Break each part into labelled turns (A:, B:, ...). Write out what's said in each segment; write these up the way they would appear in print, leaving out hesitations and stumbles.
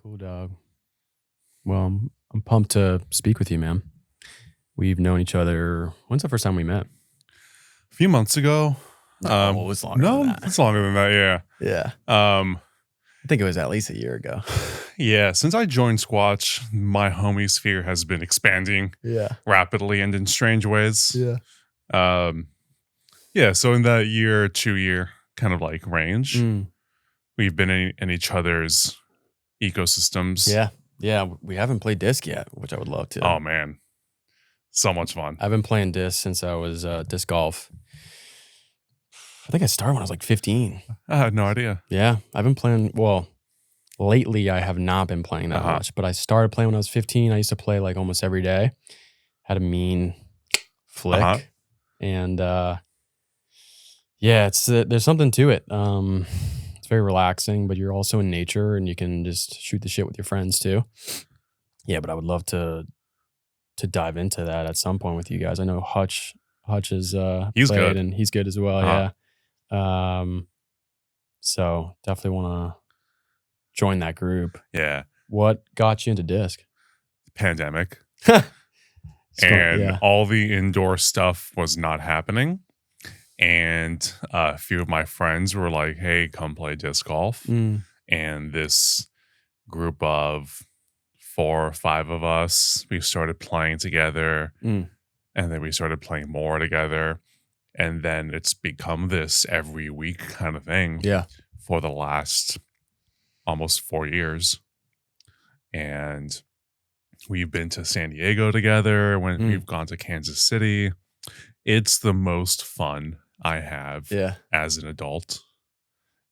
A: Cool, dog. Well, I'm pumped to speak with you, man. We've known each other. When's the first time we met?
B: A few months ago.
A: No, it was longer than that.
B: It's longer than that. Yeah.
A: Yeah. I think it was at least a year ago.
B: Yeah. Since I joined Squatch, my homie sphere has been expanding rapidly and in strange ways.
A: Yeah.
B: Yeah. So in that year, 2 year kind of like range, we've been in each other's ecosystems.
A: Yeah. Yeah. We haven't played disc yet, which I would love to.
B: Oh, man. So much fun.
A: I've been playing disc since I was disc golf. I think I started when I was like 15.
B: I had no idea.
A: Yeah. I've been playing, well, lately I have not been playing that much, but I started playing when I was 15. I used to play like almost every day. Had a mean flick. And yeah, it's there's something to it. It's very relaxing, but you're also in nature and you can just shoot the shit with your friends too. Yeah, but I would love to dive into that at some point with you guys. I know Hutch is
B: he's
A: played
B: good.
A: and he's good as well. Yeah. So definitely want to join that group.
B: Yeah.
A: What got you into disc?
B: Pandemic. And all the indoor stuff was not happening. And a few of my friends were like, hey, come play disc golf. And this group of 4 or 5 of us, we started playing together. And then we started playing more together. And then it's become this every week kind of thing for the last almost 4 years. And we've been to San Diego together when we've gone to Kansas City. It's the most fun I have as an adult.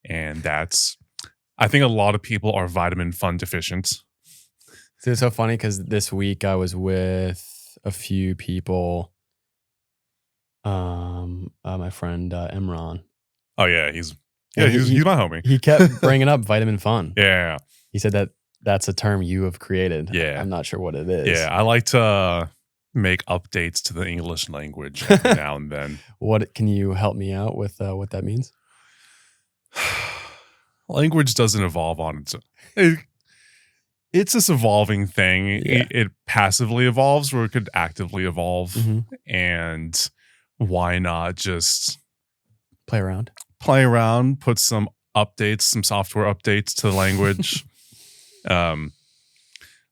B: And I think a lot of people are vitamin fun deficient.
A: It's so funny because this week I was with a few people. My friend Emron.
B: Oh yeah, he's my homie.
A: He kept bringing up vitamin fun.
B: Yeah.
A: He said that's a term you have created.
B: Yeah.
A: I'm not sure what it is.
B: Yeah, I like to make updates to the English language every now and then.
A: What can you help me out with what that means?
B: Language doesn't evolve on its own. It's this evolving thing.
A: Yeah.
B: It passively evolves or it could actively evolve. And why not just
A: play around,
B: put some updates, some software updates to the language.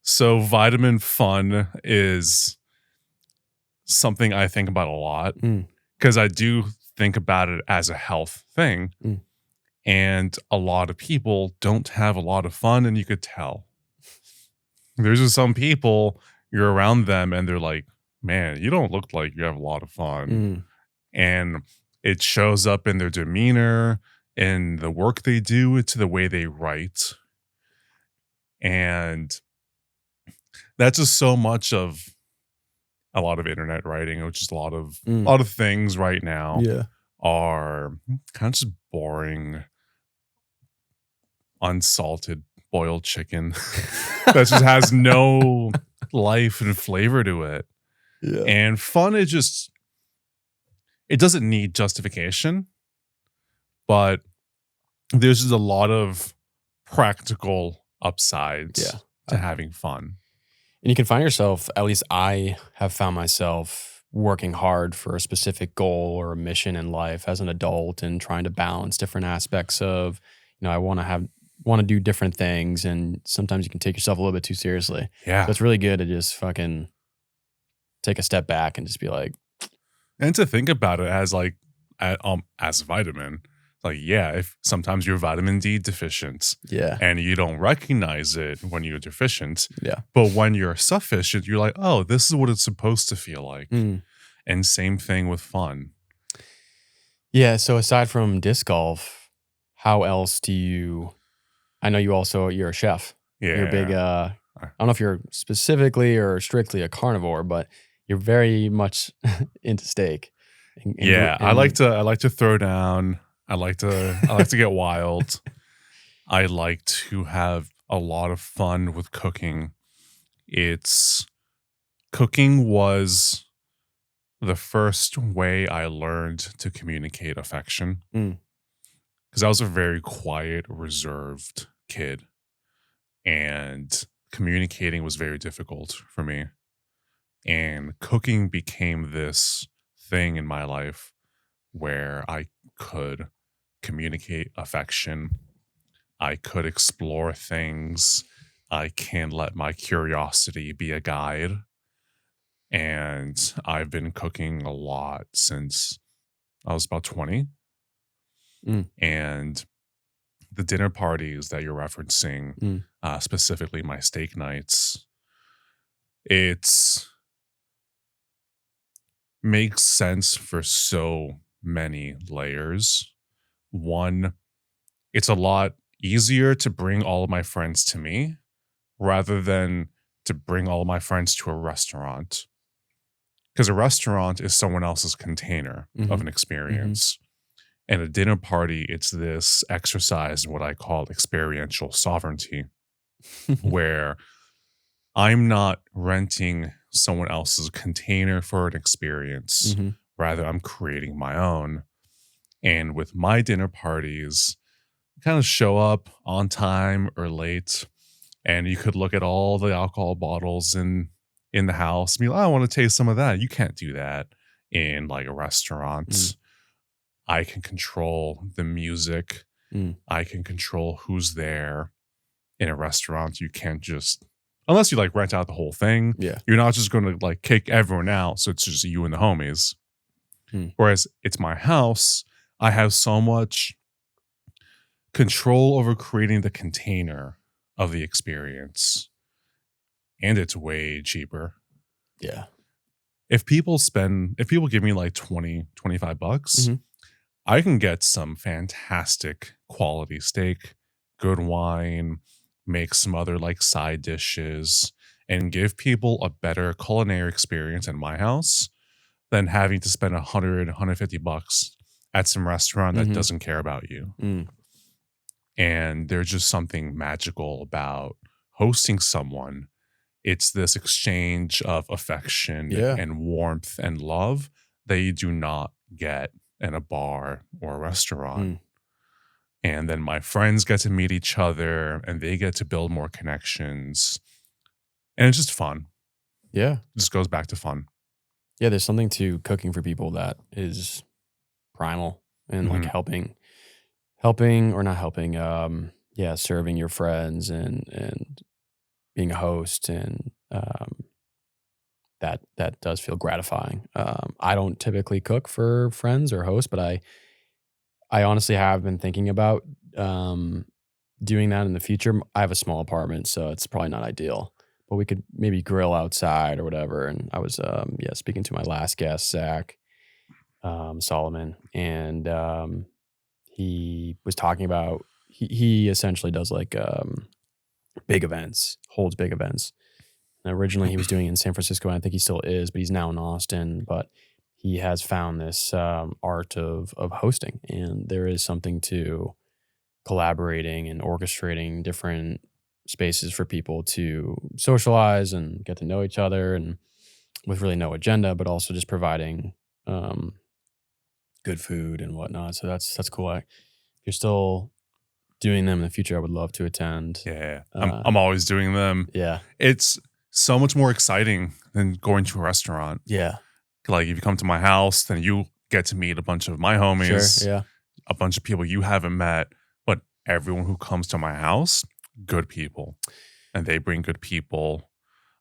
B: So vitamin fun is something I think about a lot because I do think about it as a health thing. And a lot of people don't have a lot of fun, and you could tell. There's just some people, you're around them and they're like, man, you don't look like you have a lot of fun. And it shows up in their demeanor, in the work they do, to the way they write. And that's just so much of a lot of internet writing, which is a lot of things right now are kind of just boring, unsalted boiled chicken that just has no life and flavor to it. And fun is it doesn't need justification, but there's just a lot of practical upsides to having fun.
A: And you can find yourself, at least I have found myself working hard for a specific goal or a mission in life as an adult and trying to balance different aspects of, I want to do different things, and sometimes you can take yourself a little bit too seriously.
B: Yeah.
A: So it's really good to just fucking take a step back and just be like,
B: and to think about it as like as vitamin. Like, if sometimes you're vitamin D deficient and you don't recognize it when you're deficient. But when you're sufficient, you're like, oh, this is what it's supposed to feel like. And same thing with fun.
A: Yeah. So aside from disc golf, how else do you, I know you're a chef.
B: Yeah.
A: You're a big, I don't know if you're specifically or strictly a carnivore, but you're very much into steak.
B: I like to throw down. I like to get wild. I like to have a lot of fun with cooking. Cooking was the first way I learned to communicate affection. Because I was a very quiet, reserved kid. and communicating was very difficult for me. And cooking became this thing in my life where I could communicate affection. I could explore things. I can let my curiosity be a guide. And I've been cooking a lot since I was about 20. And the dinner parties that you're referencing, specifically my steak nights, it's makes sense for so many layers. One, it's a lot easier to bring all of my friends to me rather than to bring all of my friends to a restaurant. Because a restaurant is someone else's container of an experience. And a dinner party, it's this exercise in what I call experiential sovereignty, where I'm not renting someone else's container for an experience. Rather, I'm creating my own. And with my dinner parties, you kind of show up on time or late, and you could look at all the alcohol bottles in the house and be like, I want to taste some of that. You can't do that in like a restaurant. I can control the music. I can control who's there. In a restaurant, you can't just, unless you like rent out the whole thing. Yeah, you're not just going to like kick everyone out. So it's just you and the homies. Whereas it's my house, I have so much control over creating the container of the experience. And it's way cheaper. Yeah. If people give me like 20, 25 bucks, I can get some fantastic quality steak, good wine, make some other like side dishes, and give people a better culinary experience in my house than having to spend 100, 150 bucks at some restaurant that doesn't care about you. And there's just something magical about hosting someone. It's this exchange of affection and warmth and love that you do not get in a bar or a restaurant. And then my friends get to meet each other and they get to build more connections. And it's just fun. Yeah. It just goes back to fun.
A: Yeah, there's something to cooking for people that is primal and like helping or not helping, serving your friends and being a host, and that does feel gratifying. I don't typically cook for friends or hosts, but I honestly have been thinking about doing that in the future. I have a small apartment, so it's probably not ideal, but we could maybe grill outside or whatever. And I was speaking to my last guest, Zach Solomon, and he was talking about he essentially does like big events, holds big events. And originally he was doing it in San Francisco, and I think he still is, but he's now in Austin. But he has found this art of hosting, and there is something to collaborating and orchestrating different spaces for people to socialize and get to know each other, and with really no agenda, but also just providing good food and whatnot. So that's cool. If you're still doing them in the future, I would love to attend.
B: Yeah, I'm always doing them. Yeah, it's so much more exciting than going to a restaurant. Yeah, like if you come to my house, then you get to meet a bunch of my homies. Sure, yeah, a bunch of people you haven't met, but everyone who comes to my house, good people, and they bring good people.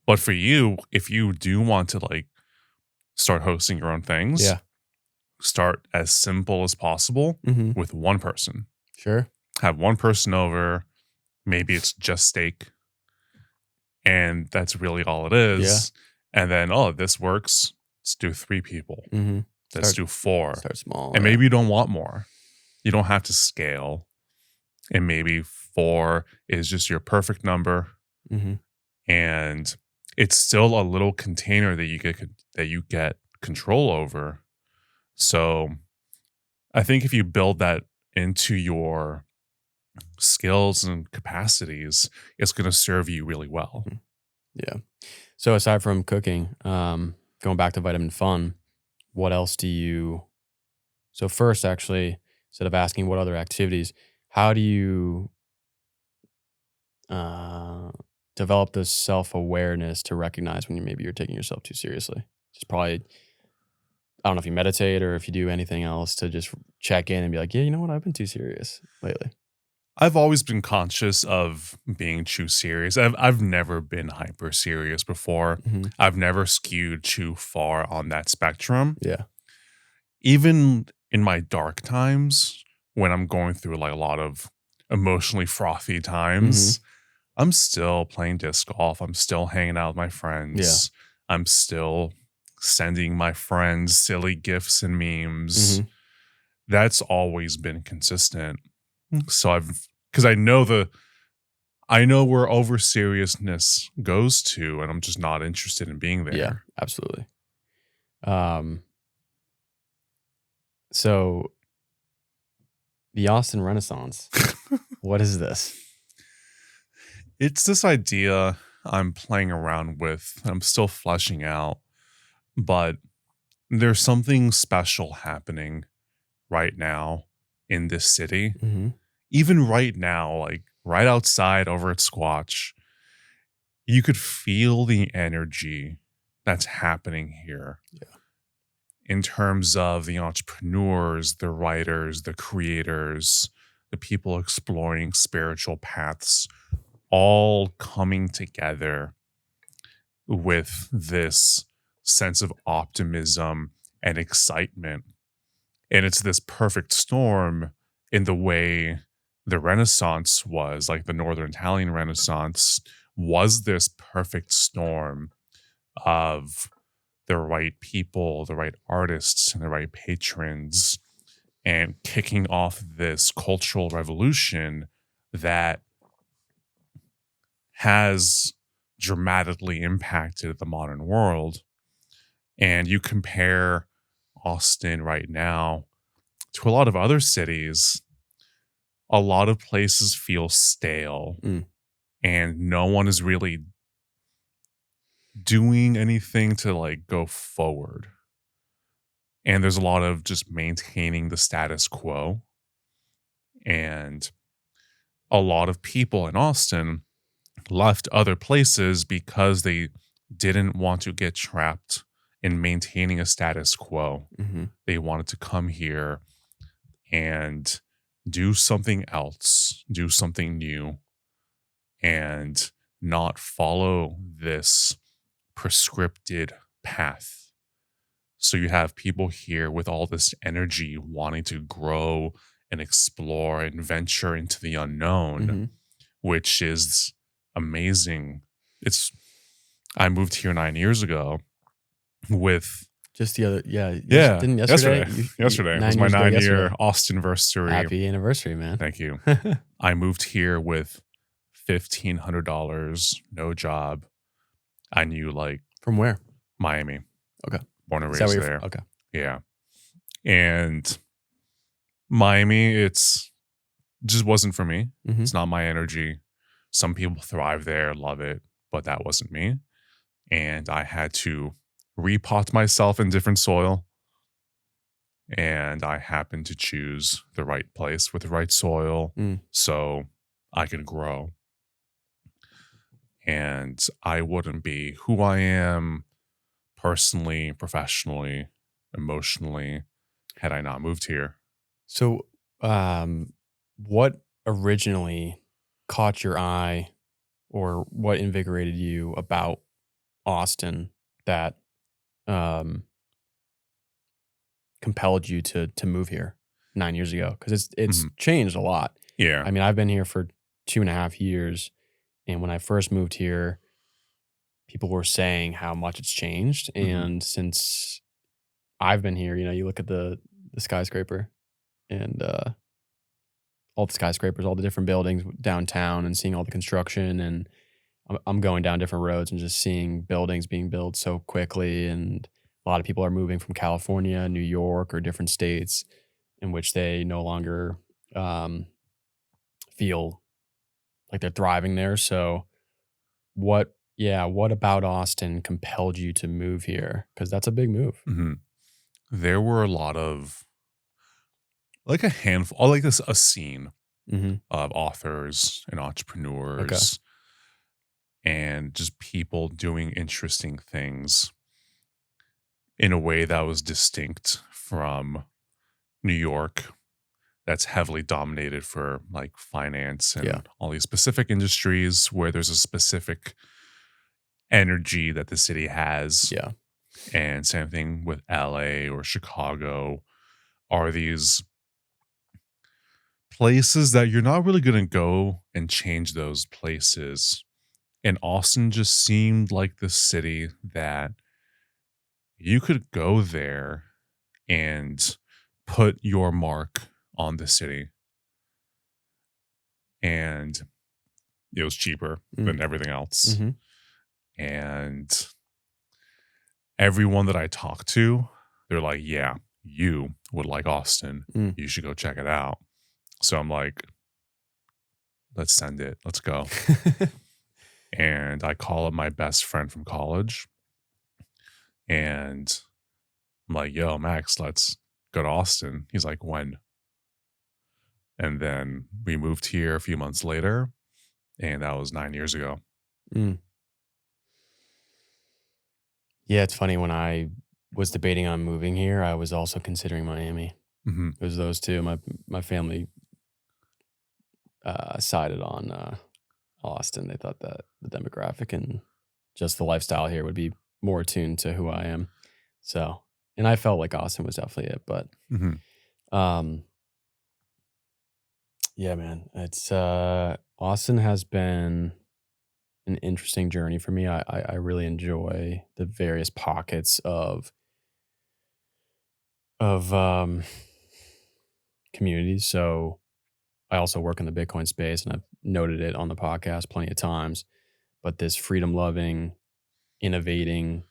B: But for you, if you do want to like start hosting your own things, start as simple as possible with one person. Sure. Have one person over. Maybe it's just steak. And that's really all it is. Yeah. And then, this works. Let's do 3 people. Let's do 4.
A: Start small.
B: And maybe you don't want more. You don't have to scale. And maybe 4 is just your perfect number. And it's still a little container that you get control over. So I think if you build that into your skills and capacities, it's going to serve you really well.
A: Yeah. So aside from cooking, going back to Vitamin Fun, what else do you... So first, actually, instead of asking what other activities, how do you... develop this self-awareness to recognize when maybe you're taking yourself too seriously? Just probably, I don't know if you meditate or if you do anything else to just check in and be like, yeah, you know what? I've been too serious lately.
B: I've always been conscious of being too serious. I've never been hyper serious before.
A: Mm-hmm.
B: I've never skewed too far on that spectrum.
A: Yeah.
B: Even in my dark times, when I'm going through like a lot of emotionally frothy times, I'm still playing disc golf. I'm still hanging out with my friends. Yeah. I'm still sending my friends silly gifs and memes.
A: Mm-hmm.
B: That's always been consistent. So because I know where over seriousness goes to, and I'm just not interested in being there.
A: Yeah, absolutely. So the Austin Renaissance, what is this?
B: It's this idea I'm playing around with. I'm still fleshing out, but there's something special happening right now in this city.
A: Mm-hmm.
B: Even right now, like right outside over at Squatch, you could feel the energy that's happening here.
A: Yeah.
B: In terms of the entrepreneurs, the writers, the creators, the people exploring spiritual paths, all coming together with this sense of optimism and excitement. And it's this perfect storm in the way the Renaissance was, like the Northern Italian Renaissance was this perfect storm of the right people, the right artists, and the right patrons, and kicking off this cultural revolution that has dramatically impacted the modern world. And you compare Austin right now to a lot of other cities, a lot of places feel stale and no one is really doing anything to like go forward. And there's a lot of just maintaining the status quo. And a lot of people in Austin left other places because they didn't want to get trapped in maintaining a status quo.
A: Mm-hmm.
B: They wanted to come here and do something else, do something new, and not follow this prescripted path. So you have people here with all this energy wanting to grow and explore and venture into the unknown, which is amazing. I moved here 9 years ago with
A: just the other,
B: didn't yesterday yesterday was my 9-year Austin-versary.
A: Happy anniversary, man.
B: Thank you. I moved here with $1,500, no job. I knew like
A: from where?
B: Miami.
A: Okay.
B: Born and raised there.
A: Okay.
B: Yeah. And Miami, it's just wasn't for me. It's not my energy. Some people thrive there, love it, but that wasn't me. And I had to repot myself in different soil. And I happened to choose the right place with the right soil so I could grow. And I wouldn't be who I am personally, professionally, emotionally, had I not moved here.
A: So, what originally caught your eye or what invigorated you about Austin that compelled you to move here 9 years ago? Because it's changed a lot.
B: Yeah.
A: I mean, I've been here for 2.5 years. And when I first moved here, people were saying how much it's changed. And since I've been here, you look at the skyscraper and all the skyscrapers, all the different buildings downtown and seeing all the construction. And I'm going down different roads and just seeing buildings being built so quickly. And a lot of people are moving from California, New York, or different states in which they no longer feel like they're thriving there. So what about Austin compelled you to move here? Because that's a big move.
B: There were a lot of, like a handful, like a scene of authors and entrepreneurs and just people doing interesting things in a way that was distinct from New York, that's heavily dominated for like finance and all these specific industries where there's a specific energy that the city has.
A: Yeah.
B: And same thing with LA or Chicago, are these places that you're not really going to go and change those places. And Austin just seemed like the city that you could go there and put your mark on the city. And it was cheaper than everything else.
A: Mm-hmm.
B: And everyone that I talked to, they're like, yeah, you would like Austin. You should go check it out. So I'm like, let's send it. Let's go. And I call up my best friend from college. And I'm like, yo, Max, let's go to Austin. He's like, when? And then we moved here a few months later. And that was 9 years ago.
A: Yeah, it's funny. When I was debating on moving here, I was also considering Miami.
B: Mm-hmm.
A: It was those two. My family sided on Austin. They thought that the demographic and just the lifestyle here would be more attuned to who I am. So, and I felt like Austin was definitely it. But, yeah, man, it's Austin has been an interesting journey for me. I really enjoy the various pockets of communities. So I also work in the Bitcoin space, and I've noted it on the podcast plenty of times. But this freedom-loving, innovating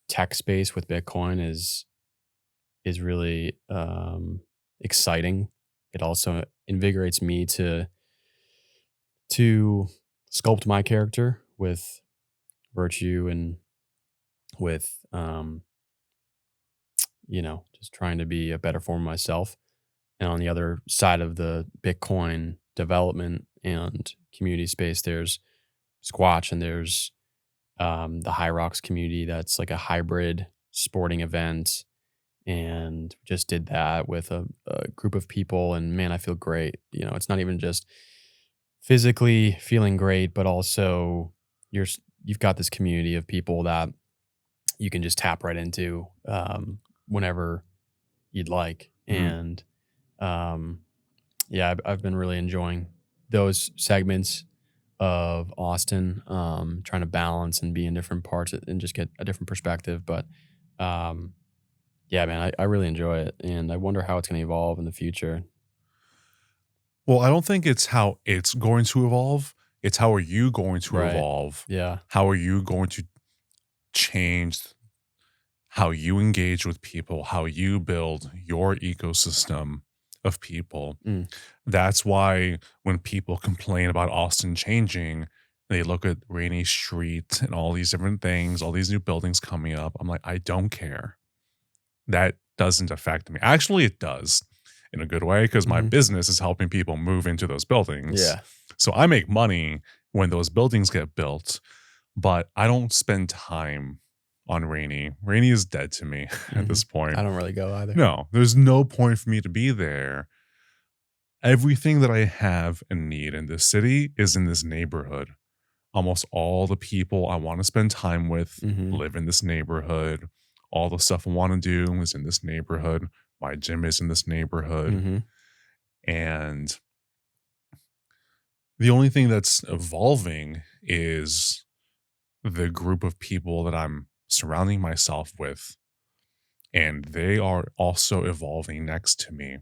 A: tech space with Bitcoin is really exciting. It also invigorates me to sculpt my character with virtue and with just trying to be a better form of myself. And on the other side of the Bitcoin development and community space, there's Squatch, and there's the High Rocks community that's like a hybrid sporting event. And just did that with a group of people, and man, I feel great. It's not even just physically feeling great, but also you've got this community of people that you can just tap right into whenever you'd like. And yeah, I've been really enjoying those segments of Austin, trying to balance and be in different parts and just get a different perspective. But yeah, man, I really enjoy it, and I wonder how it's going to evolve in the future.
B: Well, I don't think it's how it's going to evolve. It's how are you going to evolve?
A: Yeah.
B: How are you going to change how you engage with people, how you build your ecosystem of people. That's why when people complain about Austin changing, they look at Rainy Street and all these different things, all these new buildings coming up. I'm like, I don't care. That doesn't affect me. Actually, it does in a good way, because my business is helping people move into those buildings.
A: Yeah.
B: So I make money when those buildings get built, but I don't spend time on Rainy. Rainy is dead to me at this point.
A: I don't really go either.
B: No, there's no point for me to be there. Everything that I have and need in this city is in this neighborhood. Almost all the people I want to spend time with live in this neighborhood. All the stuff I want to do is in this neighborhood. My gym is in this neighborhood. And the only thing that's evolving is the group of people that I'm surrounding myself with. And they are also evolving next to me.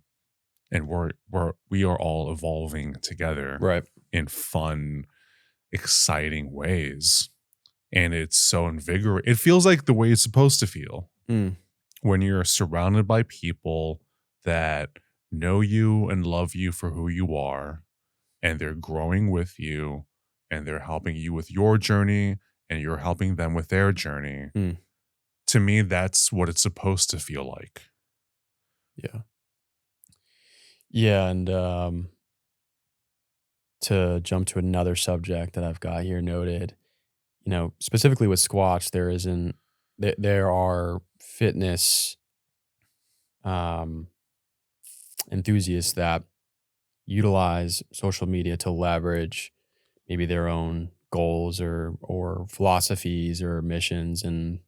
B: And we are all evolving together in fun, exciting ways. And it's so invigorating. It feels like the way it's supposed to feel when you're surrounded by people that know you and love you for who you are, and they're growing with you, and they're helping you with your journey, and you're helping them with their journey. To me, that's what it's supposed to feel like.
A: Yeah. Yeah, and to jump to another subject that I've got here noted, specifically with Squatch, there are fitness um, enthusiasts that utilize social media to leverage maybe their own goals or philosophies or missions. And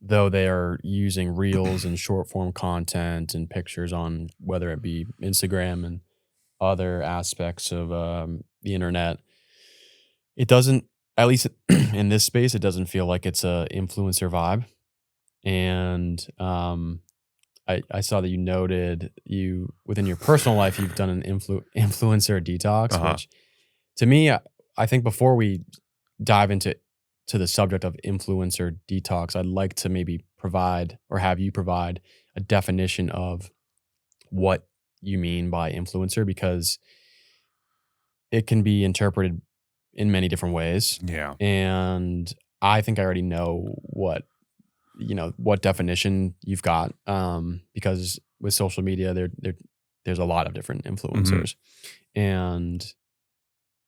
A: though they are using reels and short form content and pictures on whether it be Instagram and other aspects of the internet, it doesn't, at least in this space, it doesn't feel like it's a influencer vibe. And I saw that you noted within your personal life, you've done an influencer detox, which to me, I think before we dive into the subject of influencer detox, I'd like to maybe provide or have you provide a definition of what you mean by influencer, because it can be interpreted in many different ways.
B: Yeah.
A: And I think I already know what definition you've got, because with social media, there's a lot of different influencers, and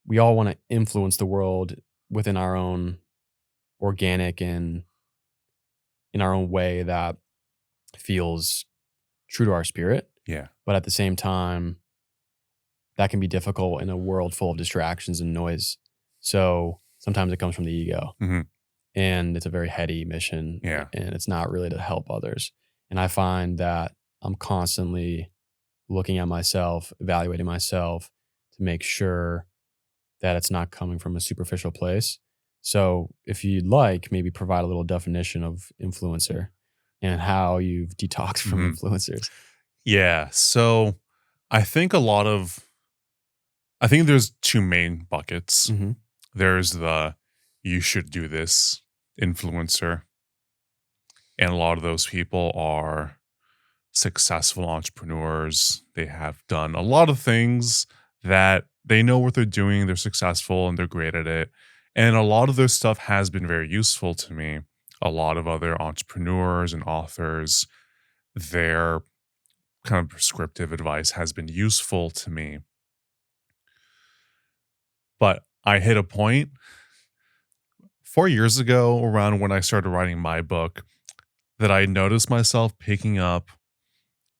A: we all want to influence the world within our own organic and in our own way that feels true to our spirit.
B: Yeah.
A: But at the same time, that can be difficult in a world full of distractions and noise. So sometimes it comes from the ego. And it's a very heady mission.
B: Yeah.
A: And it's not really to help others. And I find that I'm constantly looking at myself, evaluating myself to make sure that it's not coming from a superficial place. So if you'd like, maybe provide a little definition of influencer and how you've detoxed from influencers.
B: Yeah. So I think there's two main buckets. There's the you should do this influencer. And a lot of those people are successful entrepreneurs. They have done a lot of things that they know what they're doing. They're successful and they're great at it. And a lot of their stuff has been very useful to me. A lot of other entrepreneurs and authors, their kind of prescriptive advice has been useful to me. But I hit a point 4 years ago, around when I started writing my book, that I noticed myself picking up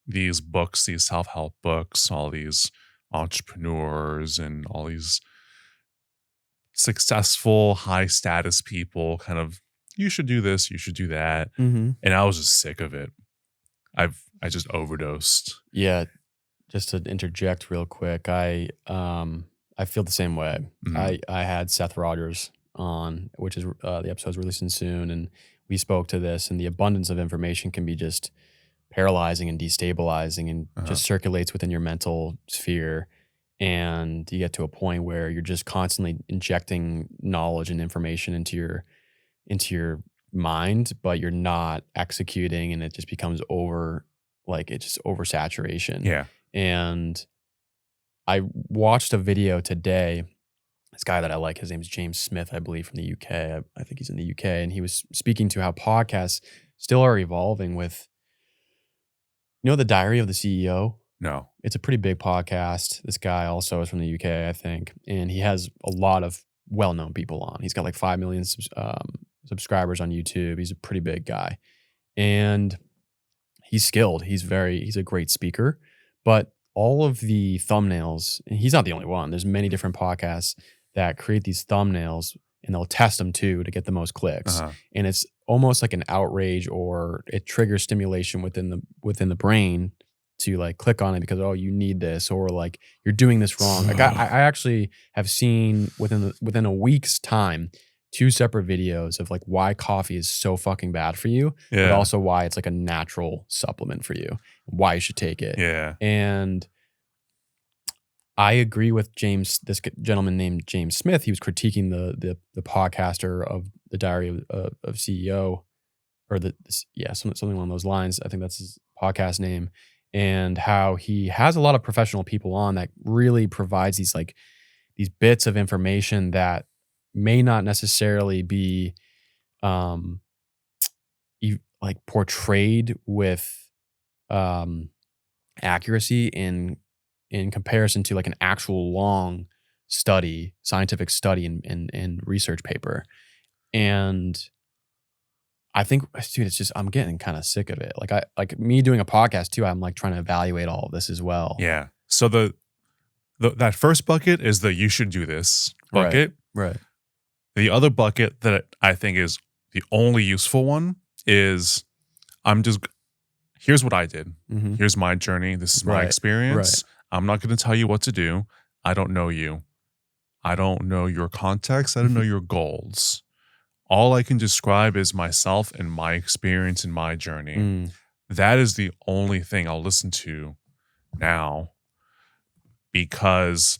B: these books, these self-help books, all these entrepreneurs and all these successful, high-status people kind of, you should do this, you should do that. And I was just sick of it. I just overdosed.
A: Yeah. Just to interject real quick, I feel the same way. I had Seth Rogers on, which is the episode's releasing soon, and we spoke to this, and the abundance of information can be just paralyzing and destabilizing and just circulates within your mental sphere. And you get to a point where you're just constantly injecting knowledge and information into your mind, but you're not executing, and it just becomes oversaturation.
B: Yeah.
A: And I watched a video today. This guy that I like, his name is James Smith, I believe, from the UK. I think he's in the UK. And he was speaking to how podcasts still are evolving with, The Diary of the CEO?
B: No.
A: It's a pretty big podcast. This guy also is from the UK, I think. And he has a lot of well-known people on. He's got like 5 million subscribers on YouTube. He's a pretty big guy. And he's skilled. He's a great speaker. But all of the thumbnails, and he's not the only one. There's many different podcasts that create these thumbnails, and they'll test them too to get the most clicks. And it's almost like an outrage, or it triggers stimulation within the brain to like click on it because, oh, you need this, or like you're doing this wrong. Like I actually have seen within a week's time 2 separate videos of like why coffee is so fucking bad for you, but also why it's like a natural supplement for you, why you should take it.
B: Yeah.
A: And I agree with James, this gentleman named James Smith. He was critiquing the podcaster of the Diary of CEO, or something along those lines. I think that's his podcast name, and how he has a lot of professional people on that really provides these bits of information that may not necessarily be portrayed with accuracy in comparison to like an actual long scientific study and research paper. And I think, dude, it's just, I'm getting kind of sick of it. Like me doing a podcast too, I'm like trying to evaluate all of this as well.
B: Yeah. So that first bucket is the you should do this bucket.
A: Right.
B: The other bucket that I think is the only useful one is here's what I did.
A: Mm-hmm.
B: Here's my journey. This is my experience. Right. I'm not going to tell you what to do. I don't know you. I don't know your context. I don't know your goals. All I can describe is myself and my experience and my journey. Mm. That is the only thing I'll listen to now, because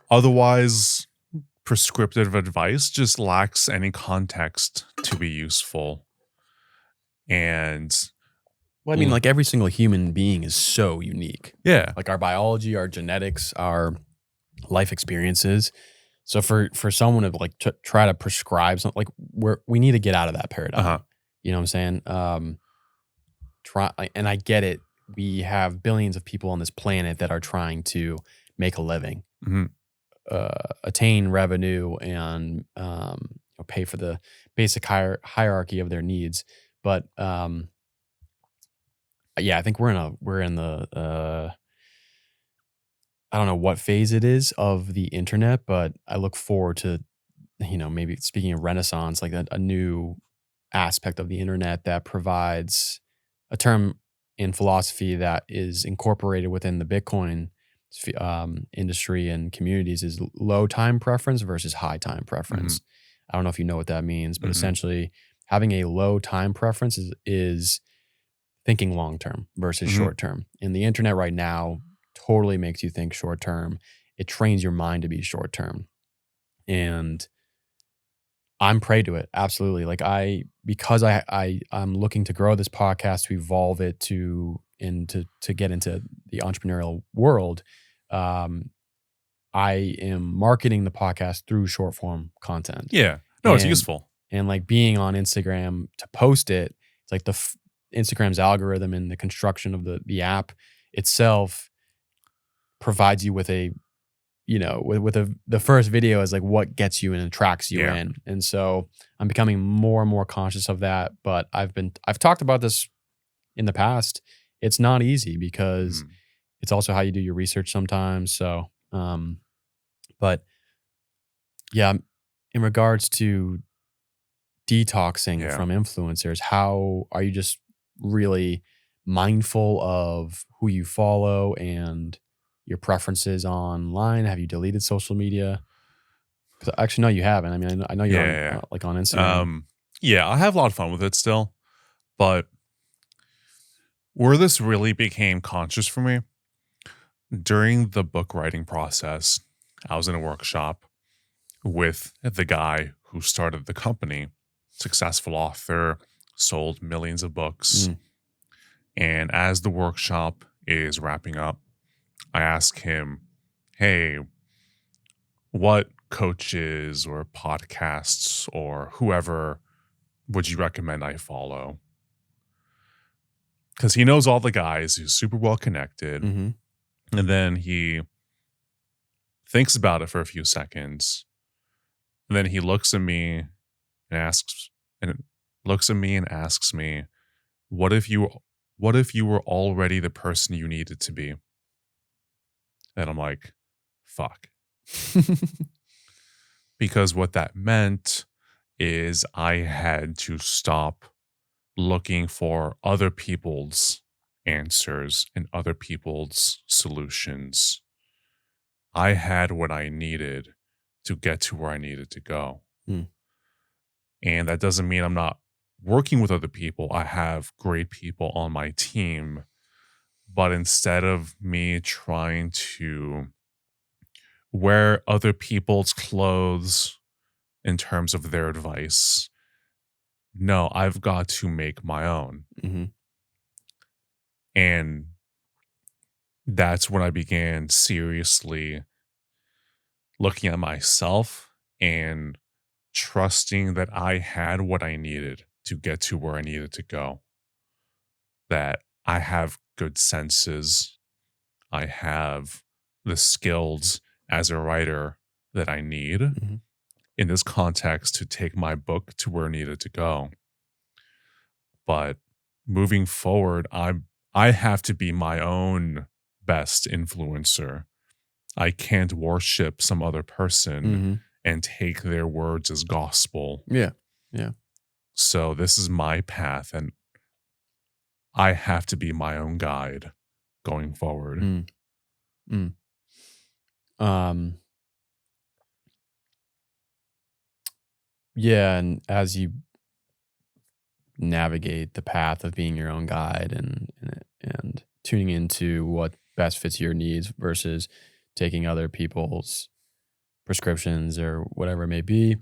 B: otherwise prescriptive advice just lacks any context to be useful. And
A: well, I mean, like every single human being is so unique.
B: Yeah.
A: Like our biology, our genetics, our life experiences. So for someone to like try to prescribe something, like we need to get out of that paradigm. Uh-huh. You know what I'm saying? And I get it. We have billions of people on this planet that are trying to make a living, mm-hmm. Attain revenue, and pay for the basic hierarchy of their needs. But yeah, I think we're in the I don't know what phase it is of the internet, but I look forward to, maybe speaking of Renaissance, like a new aspect of the internet that provides a term in philosophy that is incorporated within the Bitcoin industry and communities is low time preference versus high time preference. Mm-hmm. I don't know if you know what that means, but mm-hmm. essentially having a low time preference is thinking long term versus mm-hmm. short term. And the internet right now totally makes you think short term. It trains your mind to be short term. And I'm prey to it. Absolutely. Like because I'm looking to grow this podcast, to evolve it to get into the entrepreneurial world. I am marketing the podcast through short form content.
B: Yeah. No, it's useful.
A: And like being on Instagram to post it, it's like Instagram's algorithm and the construction of the app itself provides you with the first video is like what gets you and attracts you in. And so I'm becoming more and more conscious of that. But I've talked about this in the past. It's not easy because it's also how you do your research sometimes. So, but yeah, in regards to detoxing from influencers, how are you just really mindful of who you follow and your preferences online? Have you deleted social media? Because actually, no, you haven't. I mean, I know you're on Instagram.
B: Yeah, I have a lot of fun with it still. But where this really became conscious for me, during the book writing process, I was in a workshop with the guy who started the company, successful author, sold millions of books. And as the workshop is wrapping up, I ask him, hey, what coaches or podcasts or whoever would you recommend I follow? Because he knows all the guys. He's super well connected. Mm-hmm. And then he thinks about it for a few seconds. And then he looks at me and asks me, what if you were already the person you needed to be? And I'm like, fuck. Because what that meant is I had to stop looking for other people's answers and other people's solutions. I had what I needed to get to where I needed to go. And that doesn't mean I'm not working with other people. I have great people on my team. But instead of me trying to wear other people's clothes in terms of their advice, no, I've got to make my own. Mm-hmm. And that's when I began seriously looking at myself and trusting that I had what I needed to get to where I needed to go. That I have good senses. I have the skills as a writer that I need in this context to take my book to where it needed to go. But moving forward, I have to be my own best influencer. I can't worship some other person and take their words as gospel.
A: Yeah. Yeah.
B: So this is my path, and I have to be my own guide going forward.
A: Yeah, and as you navigate the path of being your own guide and tuning into what best fits your needs versus taking other people's prescriptions or whatever it may be,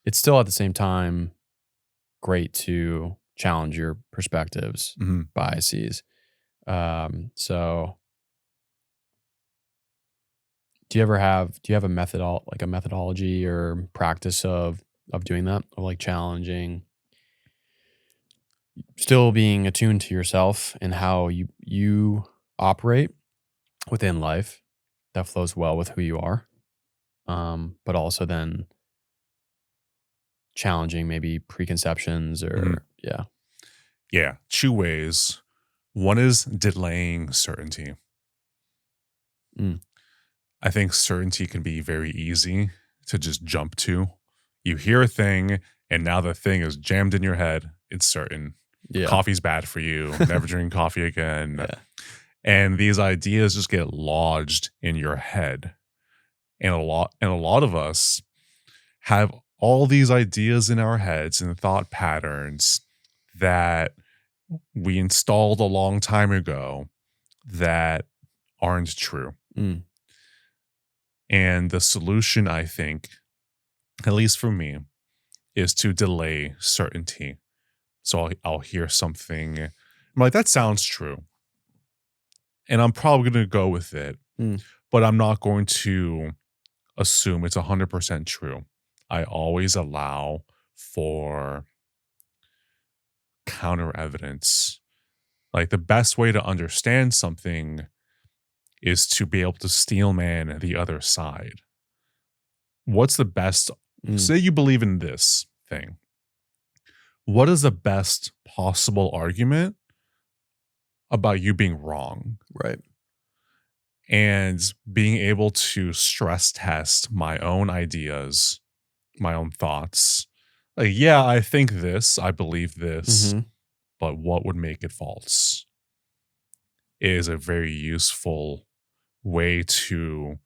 A: it's still at the same time great to challenge your perspectives, biases. So do you have a methodology or practice of doing that, of like challenging, still being attuned to yourself and how you operate within life that flows well with who you are, but also then challenging maybe preconceptions or
B: Yeah, 2 ways. One is delaying certainty. I think certainty can be very easy to just jump to. You hear a thing, and now the thing is jammed in your head. It's certain.
A: Yeah.
B: Coffee's bad for you. Never drink coffee again. Yeah. And these ideas just get lodged in your head. And a lot of us have all these ideas in our heads and thought patterns that we installed a long time ago that aren't true. And the solution, I think, at least for me, is to delay certainty. So I'll hear something, I'm like, that sounds true. And I'm probably going to go with it, but I'm not going to assume it's 100% true. I always allow for counter evidence. Like the best way to understand something is to be able to steelman the other side. What's the best? Say you believe in this thing. What is the best possible argument about you being wrong?
A: Right.
B: And being able to stress test my own ideas, my own thoughts. Like, yeah, I think this, I believe this, but what would make it false is a very useful way to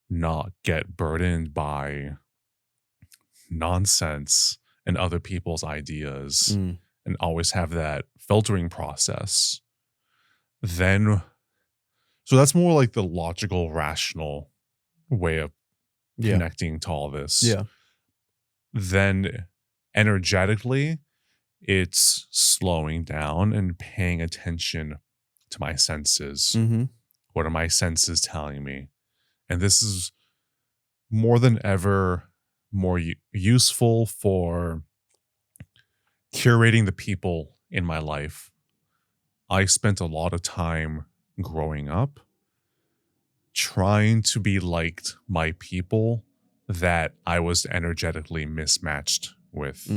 B: not get burdened by nonsense and other people's ideas and always have that filtering process. Then, so that's more like the logical, rational way of connecting to all this.
A: Yeah.
B: Then energetically, it's slowing down and paying attention to my senses. What are my senses telling me? And this is more than ever more useful for curating the people in my life. I spent a lot of time growing up trying to be liked by people that I was energetically mismatched with.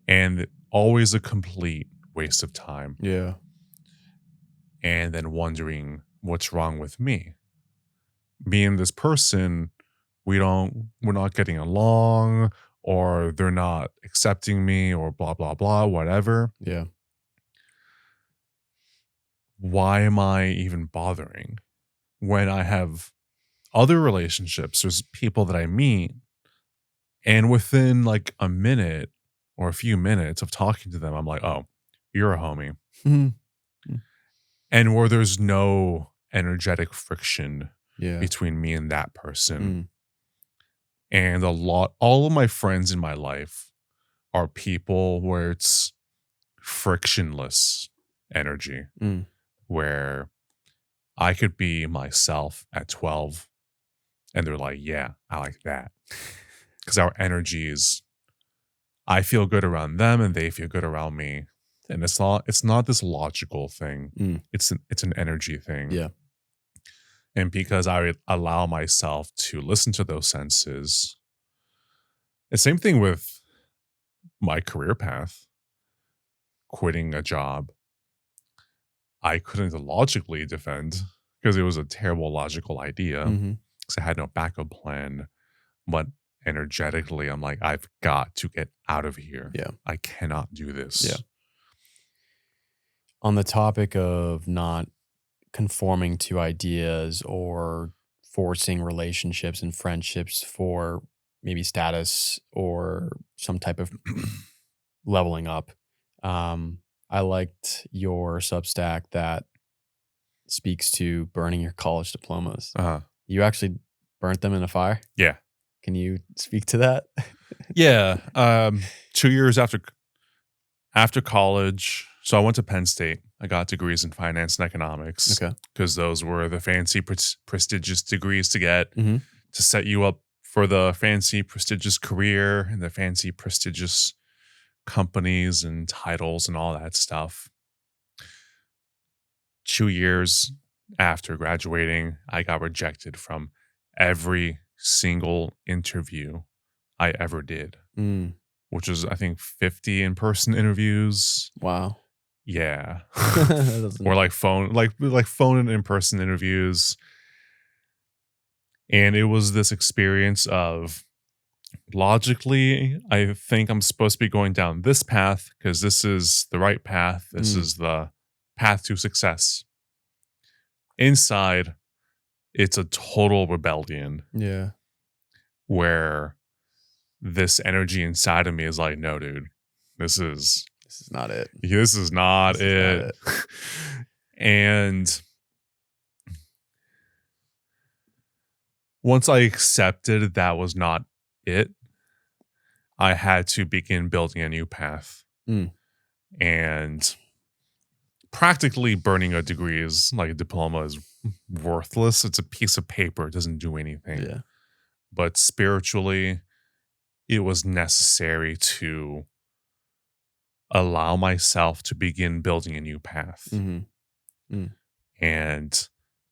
B: And always a complete waste of time.
A: Yeah.
B: And then wondering what's wrong with me. Me and this person, we're not getting along, or they're not accepting me, or blah, blah, blah, whatever.
A: Yeah.
B: Why am I even bothering? When I have other relationships, there's people that I meet, and within like a minute or a few minutes of talking to them, I'm like, oh, you're a homie. And where there's no energetic friction between me and that person. And all of my friends in my life are people where it's frictionless energy, where I could be myself at 12 and they're like, yeah, I like that. Because our energy is, I feel good around them and they feel good around me. And it's not this logical thing.
A: Mm.
B: It's an energy thing.
A: Yeah.
B: And because I allow myself to listen to those senses, the same thing with my career path, quitting a job, I couldn't logically defend because it was a terrible logical idea because I had no backup plan. But energetically, I'm like, I've got to get out of here.
A: Yeah.
B: I cannot do this.
A: Yeah. On the topic of not conforming to ideas or forcing relationships and friendships for maybe status or some type of leveling up. I liked your Substack that speaks to burning your college diplomas. You actually burnt them in a fire?
B: Yeah.
A: Can you speak to that?
B: Yeah. 2 years after college, so I went to Penn State. I got degrees in finance and economics.
A: Okay.
B: Because those were the fancy, prestigious degrees to get
A: Mm-hmm.
B: to set you up for the fancy, prestigious career and the fancy, prestigious companies and titles and all that stuff. 2 years after graduating, I got rejected from every single interview I ever did, which is, I think, 50 in-person interviews.
A: Wow.
B: Yeah. Or like phone and in-person interviews. And it was this experience of, logically, I think I'm supposed to be going down this path because this is the right path. This is the path to success. Inside, it's a total rebellion.
A: Yeah.
B: Where this energy inside of me is like, no, dude, this is
A: not it.
B: This is not it. And once I accepted that was not it, I had to begin building a new path. And practically burning a degree is like a diploma is worthless. It's a piece of paper. It doesn't do anything.
A: Yeah.
B: But spiritually, it was necessary to allow myself to begin building a new path. And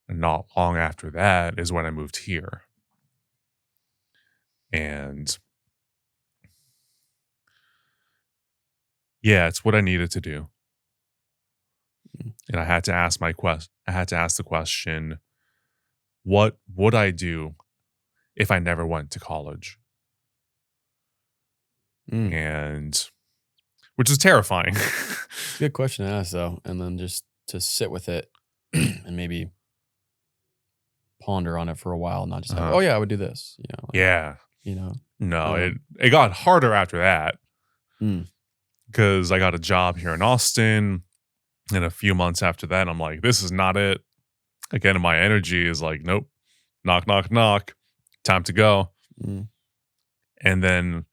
B: not long after that is when I moved here. And yeah, it's what I needed to do. And I had to ask the question, what would I do if I never went to college? And which is terrifying.
A: Good question to ask, though. And then just to sit with it and maybe ponder on it for a while, not just have, oh yeah, I would do this.
B: Yeah.
A: No,
B: it got harder after that because I got a job here in Austin. And a few months after that, I'm like, this is not it. Again, my energy is like, nope, knock, knock, knock. Time to go. And then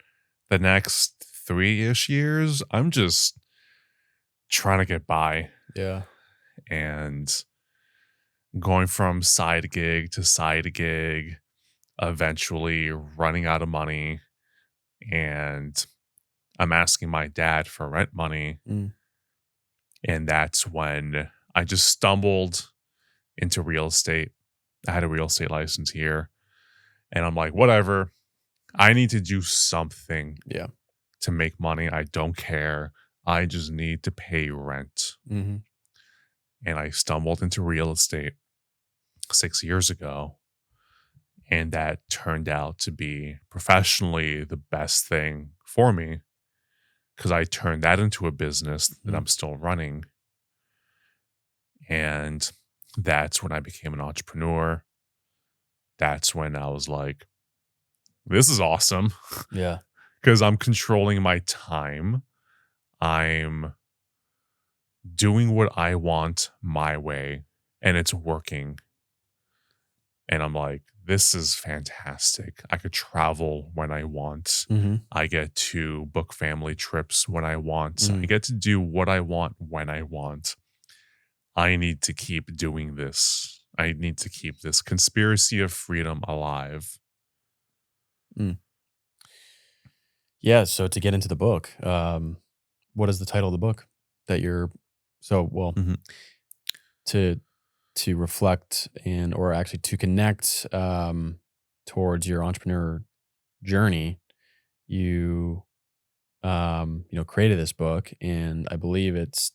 B: the next 3-ish years, I'm just trying to get by.
A: Yeah.
B: And going from side gig to side gig, eventually running out of money. And I'm asking my dad for rent money. And that's when I just stumbled into real estate. I had a real estate license here. And I'm like, whatever. I need to do something to make money. I don't care. I just need to pay rent. And I stumbled into real estate 6 years ago. And that turned out to be professionally the best thing for me. Because I turned that into a business that I'm still running. And that's when I became an entrepreneur. That's when I was like, this is awesome.
A: Yeah.
B: Because I'm controlling my time. I'm doing what I want my way. And it's working. And I'm like, this is fantastic. I could travel when I want. I get to book family trips when I want. I get to do what I want when I want. I need to keep doing this. I need to keep this conspiracy of freedom alive.
A: Yeah. So to get into the book, what is the title of the book? that you're so well
B: Mhm.
A: to reflect and or actually to connect towards your entrepreneur journey. You created this book, and I believe it's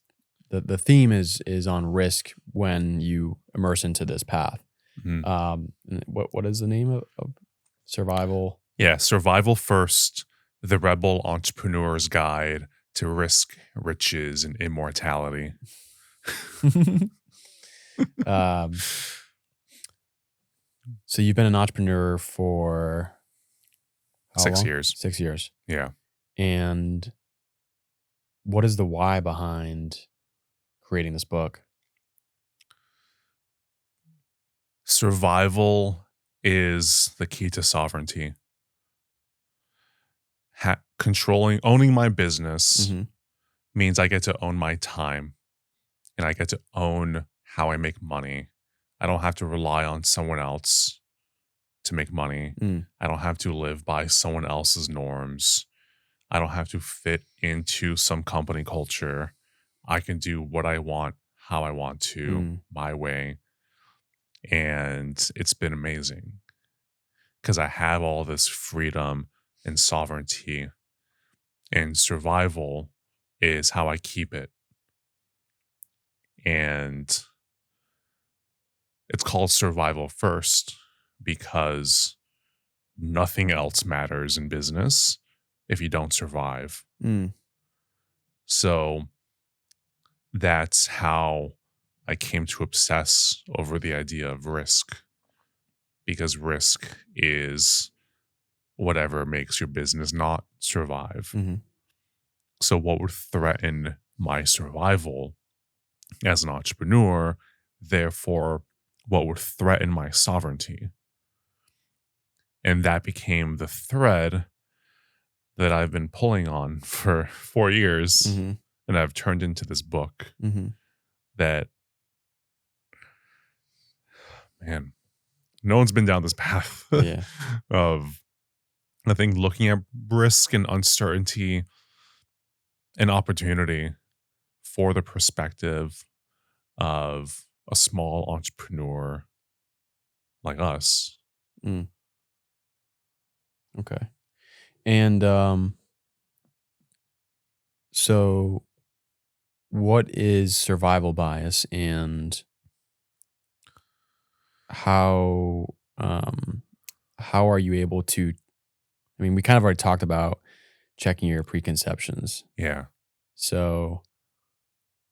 A: the theme is on risk when you immerse into this path.
B: Mhm.
A: What is the name of survival?
B: Yeah, Survival First, the Rebel Entrepreneur's Guide to Risk, Riches, and Immortality.
A: um, so you've been an entrepreneur for how
B: 6
A: long?
B: years.
A: 6 years.
B: Yeah.
A: And what is the why behind creating this book?
B: Survival is the key to sovereignty. Owning my business
A: Mm-hmm.
B: means I get to own my time and I get to own how I make money. I don't have to rely on someone else to make money.
A: Mm.
B: I don't have to live by someone else's norms. I don't have to fit into some company culture. I can do what I want, how I want to,
A: Mm.
B: my way. And it's been amazing because I have all this freedom and sovereignty, and survival is how I keep it. And it's called Survival First because nothing else matters in business if you don't survive.
A: Mm.
B: So that's how I came to obsess over the idea of risk, because risk is whatever makes your business not survive.
A: Mm-hmm.
B: So, what would threaten my survival as an entrepreneur? Therefore, what would threaten my sovereignty? And that became the thread that I've been pulling on for 4 years,
A: Mm-hmm.
B: and I've turned into this book
A: Mm-hmm.
B: that, man, no one's been down this path
A: Yeah.
B: of, I think, looking at risk and uncertainty and opportunity for the perspective of a small entrepreneur like us.
A: Mm. Okay. And so what is survival bias, and how are you able to, I mean, we kind of already talked about checking your preconceptions.
B: Yeah.
A: So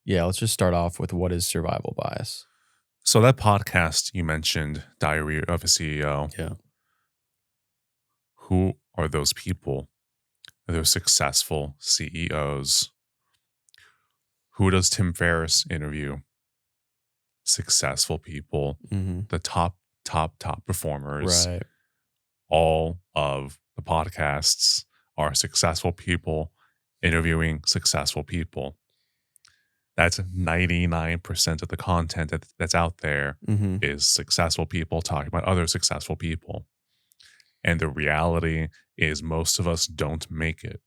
A: yeah, let's just start off with what is survival bias.
B: So that podcast you mentioned, Diary of a CEO,
A: Yeah.
B: who are those people? Are those successful CEOs? Who does Tim Ferriss interview? Successful people,
A: Mm-hmm.
B: the top performers.
A: Right.
B: All of the podcasts are successful people interviewing successful people. That's 99% of the content that's out there
A: Mm-hmm.
B: is successful people talking about other successful people. And the reality is most of us don't make it.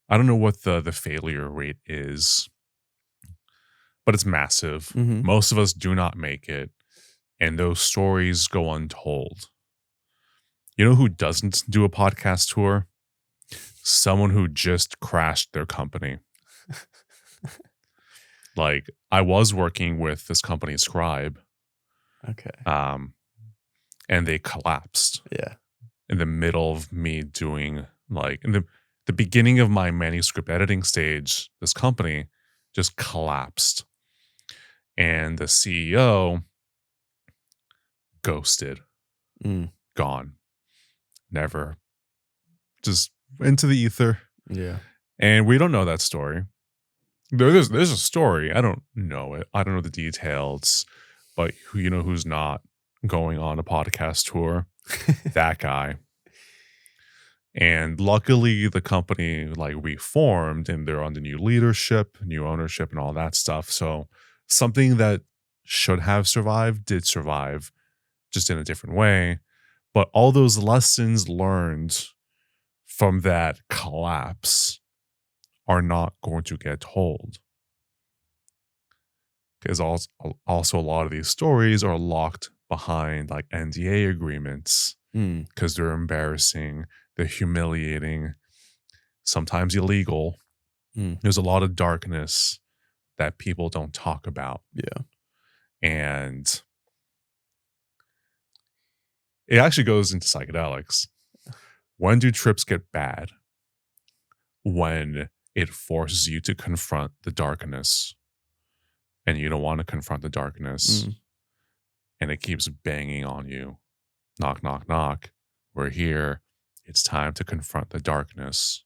B: I don't know what the failure rate is, but it's massive.
A: Mm-hmm.
B: Most of us do not make it, and those stories go untold. You know who doesn't do a podcast tour? Someone who just crashed their company. Like, I was working with this company, Scribe,
A: Okay.
B: and they collapsed
A: Yeah.
B: in the middle of me doing, like, in the beginning of my manuscript editing stage. This company just collapsed, and the CEO ghosted,
A: Mm.
B: gone, never, just into the ether.
A: Yeah.
B: And we don't know that story. There's a story. I don't know it. I don't know the details, but who's not going on a podcast tour? That guy. And luckily the company like reformed, and they're under new leadership, new ownership, and all that stuff. So something that should have survived did survive, just in a different way. But all those lessons learned from that collapse are not going to get told. is also a lot of these stories are locked behind like NDA agreements because they're embarrassing, they're humiliating, sometimes illegal. There's a lot of darkness that people don't talk about.
A: Yeah.
B: And it actually goes into psychedelics. When do trips get bad? When it forces you to confront the darkness and you don't want to confront the darkness and it keeps banging on you. Knock, knock, knock. We're here. It's time to confront the darkness.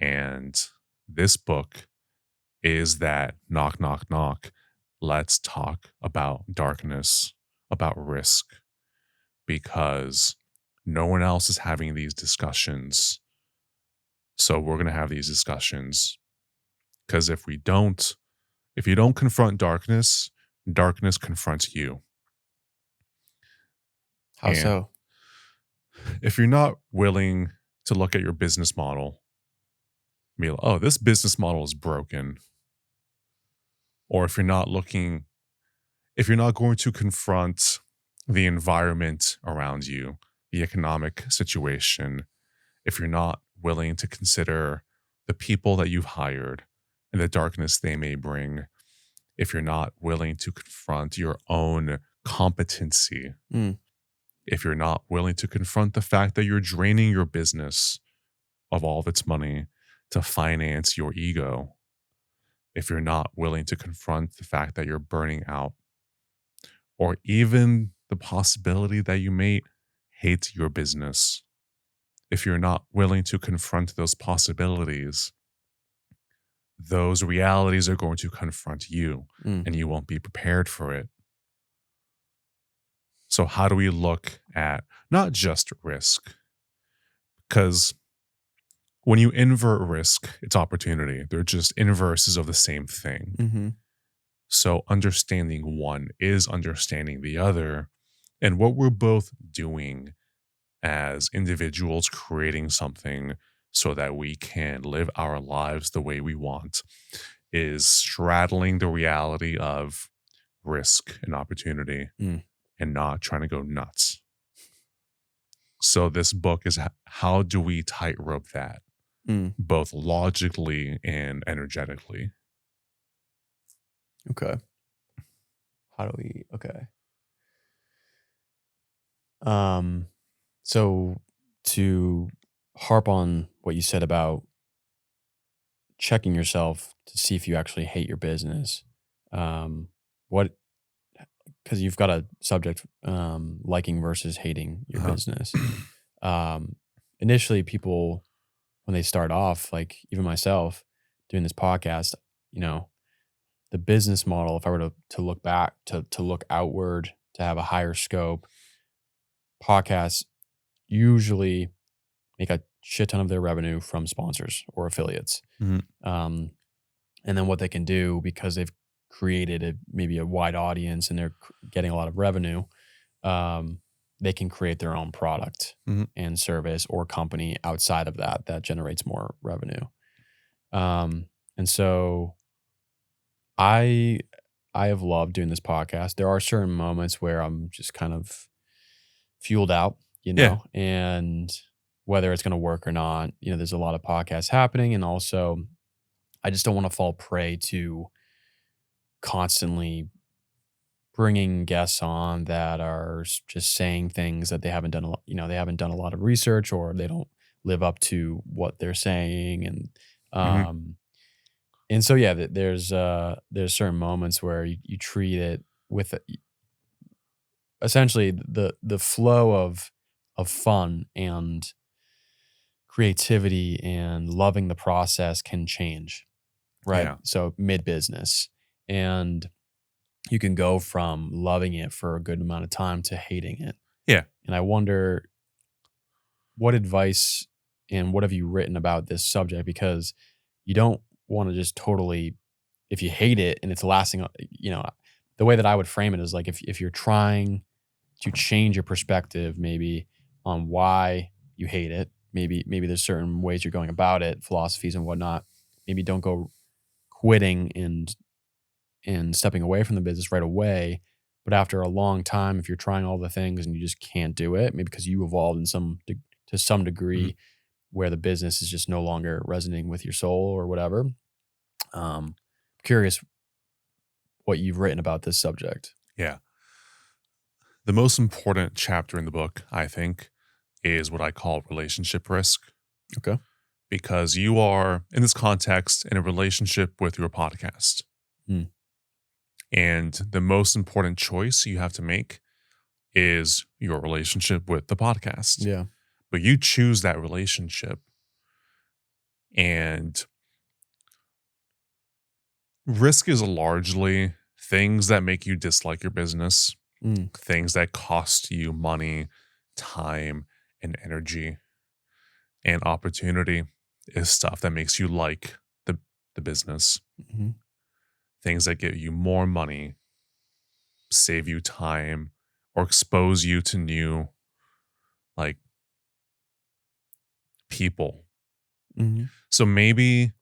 B: And this book is that knock, knock, knock. Let's talk about darkness, about risk, because no one else is having these discussions. So we're going to have these discussions, because if you don't confront darkness, darkness confronts you.
A: How so?
B: If you're not willing to look at your business model, be like, oh, this business model is broken. Or if you're not going to confront the environment around you, the economic situation, if you're not willing to consider the people that you've hired and the darkness they may bring, if you're not willing to confront your own competency, if you're not willing to confront the fact that you're draining your business of all of its money to finance your ego, if you're not willing to confront the fact that you're burning out, or even the possibility that you may hate your business, if you're not willing to confront those possibilities, those realities are going to confront you and you won't be prepared for it. So how do we look at not just risk? Because when you invert risk, it's opportunity. They're just inverses of the same thing. So understanding one is understanding the other. And what we're both doing as individuals, creating something so that we can live our lives the way we want, is straddling the reality of risk and opportunity and not trying to go nuts. So this book is how do we tightrope that, both logically and energetically.
A: Okay. Okay. So to harp on what you said about checking yourself to see if you actually hate your business, because you've got a subject, liking versus hating your business. Initially people, when they start off, like even myself doing this podcast, the business model, if I were to look back, to look outward, to have a higher scope, podcasts usually make a shit ton of their revenue from sponsors or affiliates. And then what they can do, because they've created maybe a wide audience and they're getting a lot of revenue, they can create their own product and service or company outside of that generates more revenue. And so I have loved doing this podcast. There are certain moments where I'm just kind of fueled out, and whether it's going to work or not, there's a lot of podcasts happening. And also I just don't want to fall prey to constantly bringing guests on that are just saying things that they haven't done they haven't done a lot of research, or they don't live up to what they're saying. And, and so, yeah, there's certain moments where you treat it with essentially the flow of fun and creativity and loving the process can change, right?
B: Yeah.
A: So mid-business, and you can go from loving it for a good amount of time to hating it.
B: Yeah.
A: And I wonder, what advice and what have you written about this subject? Because you don't want to just totally, if you hate it and it's lasting, the way that I would frame it is like, if you're trying to change your perspective maybe on why you hate it, maybe there's certain ways you're going about it, philosophies and whatnot. Maybe don't go quitting and and stepping away from the business right away. But after a long time, if you're trying all the things and you just can't do it, maybe because you evolved to some degree where the business is just no longer resonating with your soul or whatever. Curious what you've written about this subject.
B: Yeah. The most important chapter in the book, I think, is what I call relationship risk.
A: Okay.
B: Because you are, in this context, in a relationship with your podcast. And the most important choice you have to make is your relationship with the podcast.
A: Yeah.
B: But you choose that relationship. And risk is largely things that make you dislike your business, things that cost you money, time, and energy. And opportunity is stuff that makes you like the business. Things that get you more money, save you time, or expose you to new like people. So maybe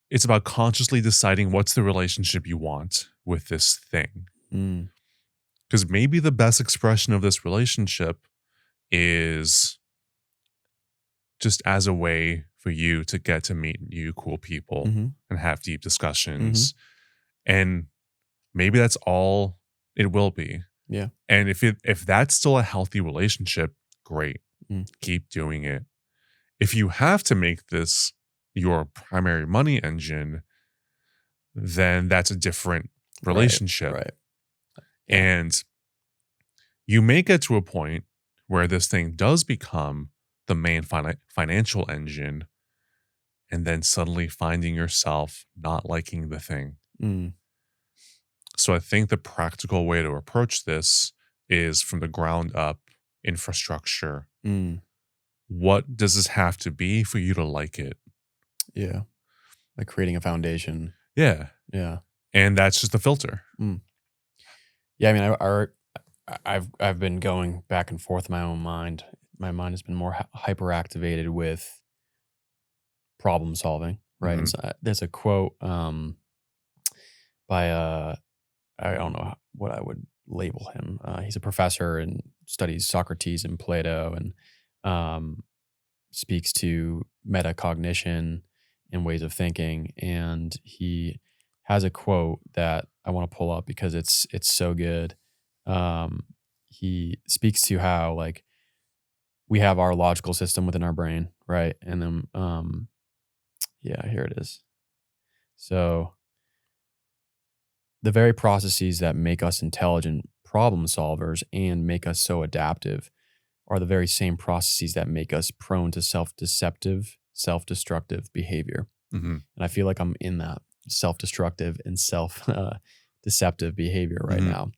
B: it's about consciously deciding what's the relationship you want with this thing. Because maybe the best expression of this relationship is just as a way for you to get to meet new cool people and have deep discussions. And maybe that's all it will be.
A: Yeah.
B: And if that's still a healthy relationship, great. Keep doing it. If you have to make this your primary money engine, then that's a different relationship.
A: Right.
B: And you may get to a point where this thing does become the main financial engine, and then suddenly finding yourself not liking the thing. So I think the practical way to approach this is from the ground up infrastructure. What does this have to be for you to like it?
A: Yeah. Like creating a foundation.
B: Yeah.
A: Yeah.
B: And that's just the filter.
A: Yeah. I mean, I've been going back and forth in my own mind. My mind has been more hyperactivated with problem solving, right? And so, there's a quote by I don't know what I would label him. He's a professor and studies Socrates and Plato, and speaks to metacognition and ways of thinking. And he has a quote that I want to pull up because it's so good. He speaks to how like we have our logical system within our brain, right? And then, here it is. So the very processes that make us intelligent problem solvers and make us so adaptive are the very same processes that make us prone to self-destructive behavior. And I feel like I'm in that self-destructive and self-deceptive behavior right now.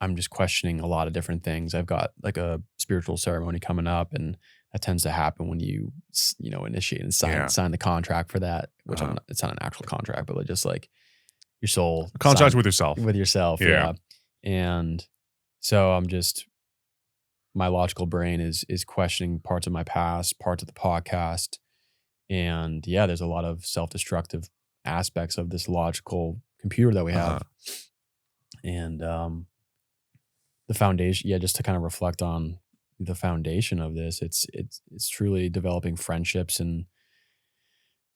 A: I'm just questioning a lot of different things. I've got like a spiritual ceremony coming up, and that tends to happen when you initiate and sign the contract for that, which it's not an actual contract, but just like your soul
B: contract with yourself.
A: Yeah. And so my logical brain is questioning parts of my past, parts of the podcast. And there's a lot of self-destructive aspects of this logical computer that we have. And the foundation, just to kind of reflect on the foundation of this, it's truly developing friendships and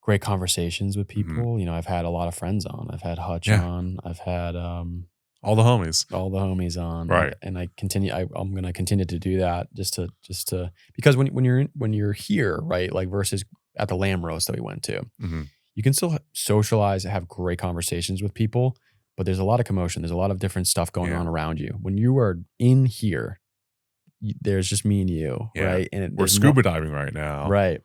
A: great conversations with people. I've had a lot of friends on. I've had Hutch on. I've had
B: all the homies
A: on.
B: Right.
A: And I'm going to continue to do that just to because when you're here, right, like versus at the lamb roast that we went to, you can still socialize and have great conversations with people. But there's a lot of commotion. There's a lot of different stuff going on around you. When you are in here, there's just me and you, right? And
B: we're scuba diving right now,
A: right,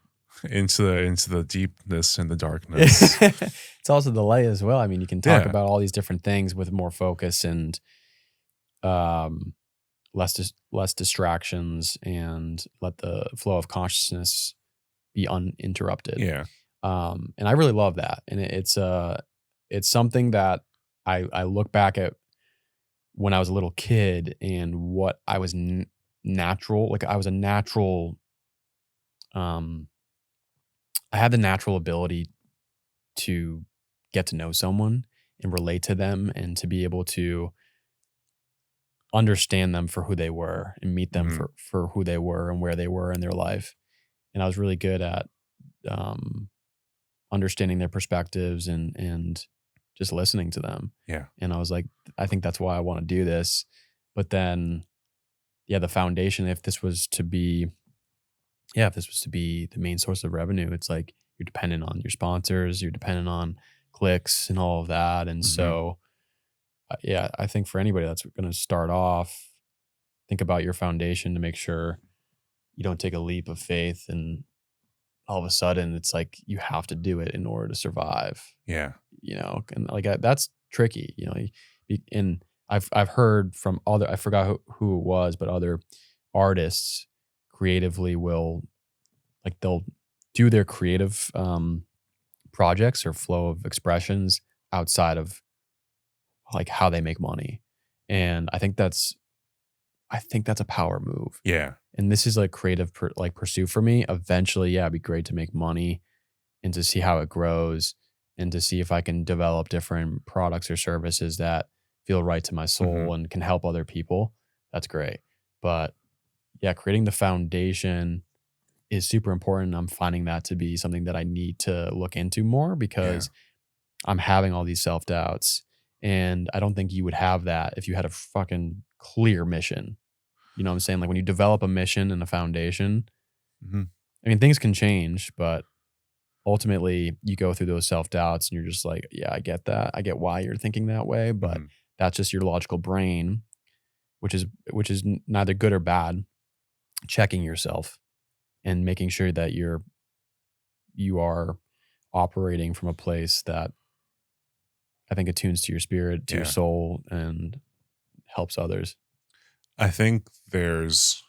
B: into the deepness and the darkness.
A: It's also the light as well. I mean, you can talk about all these different things with more focus and less distractions, and let the flow of consciousness be uninterrupted. And I really love that, and it's something that I look back at when I was a little kid and what I was natural. Like I was a natural, I had the natural ability to get to know someone and relate to them and to be able to understand them for who they were and meet them for who they were and where they were in their life. And I was really good at understanding their perspectives and just listening to them.
B: Yeah.
A: And I was like, I think that's why I want to do this. But then, yeah, the foundation, if this was to be the main source of revenue, it's like you're dependent on your sponsors, you're dependent on clicks and all of that. And so, yeah, I think for anybody that's going to start off, think about your foundation to make sure you don't take a leap of faith and all of a sudden it's like you have to do it in order to survive.
B: Yeah.
A: And like that's tricky, and I've heard from other, I forgot who it was, but other artists creatively will, like, they'll do their creative projects or flow of expressions outside of like how they make money. And I think that's a power move.
B: Yeah.
A: And this is like creative pursuit for me. Eventually, yeah, it'd be great to make money and to see how it grows and to see if I can develop different products or services that feel right to my soul and can help other people. That's great. But yeah, creating the foundation is super important. I'm finding that to be something that I need to look into more because I'm having all these self-doubts. And I don't think you would have that if you had a fucking clear mission. You know what I'm saying? Like when you develop a mission and a foundation, I mean, things can change, but ultimately you go through those self-doubts and you're just like, yeah, I get that. I get why you're thinking that way, but that's just your logical brain, which is neither good or bad, checking yourself and making sure that you are operating from a place that I think attunes to your spirit, to your soul, and helps others.
B: I think there's,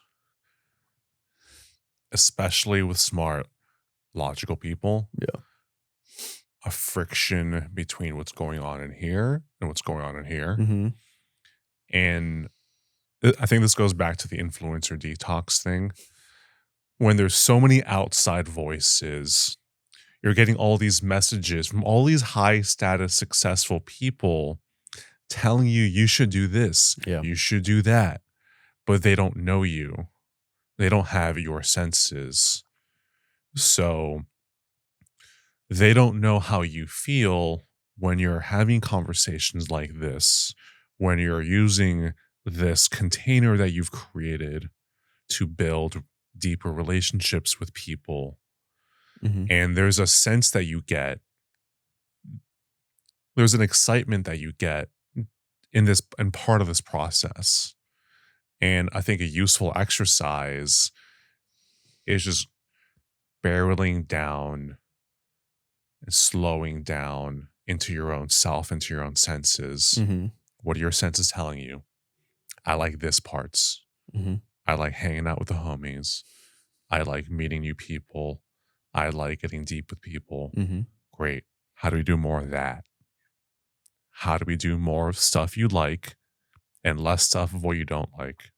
B: especially with smart, logical people, a friction between what's going on in here and what's going on in here. And I think this goes back to the influencer detox thing. When there's so many outside voices, you're getting all these messages from all these high status, successful people telling you should do this, you should do that, but they don't know you. They don't have your senses. So they don't know how you feel when you're having conversations like this, when you're using this container that you've created to build deeper relationships with people. And there's a sense that you get, there's an excitement that you get in part of this process. And I think a useful exercise is just barreling down and slowing down into your own self, into your own senses. What are your senses telling you? I like this parts. I like hanging out with the homies. I like meeting new people. I like getting deep with people. Great. How do we do more of that? How do we do more of stuff you like and less stuff of what you don't like?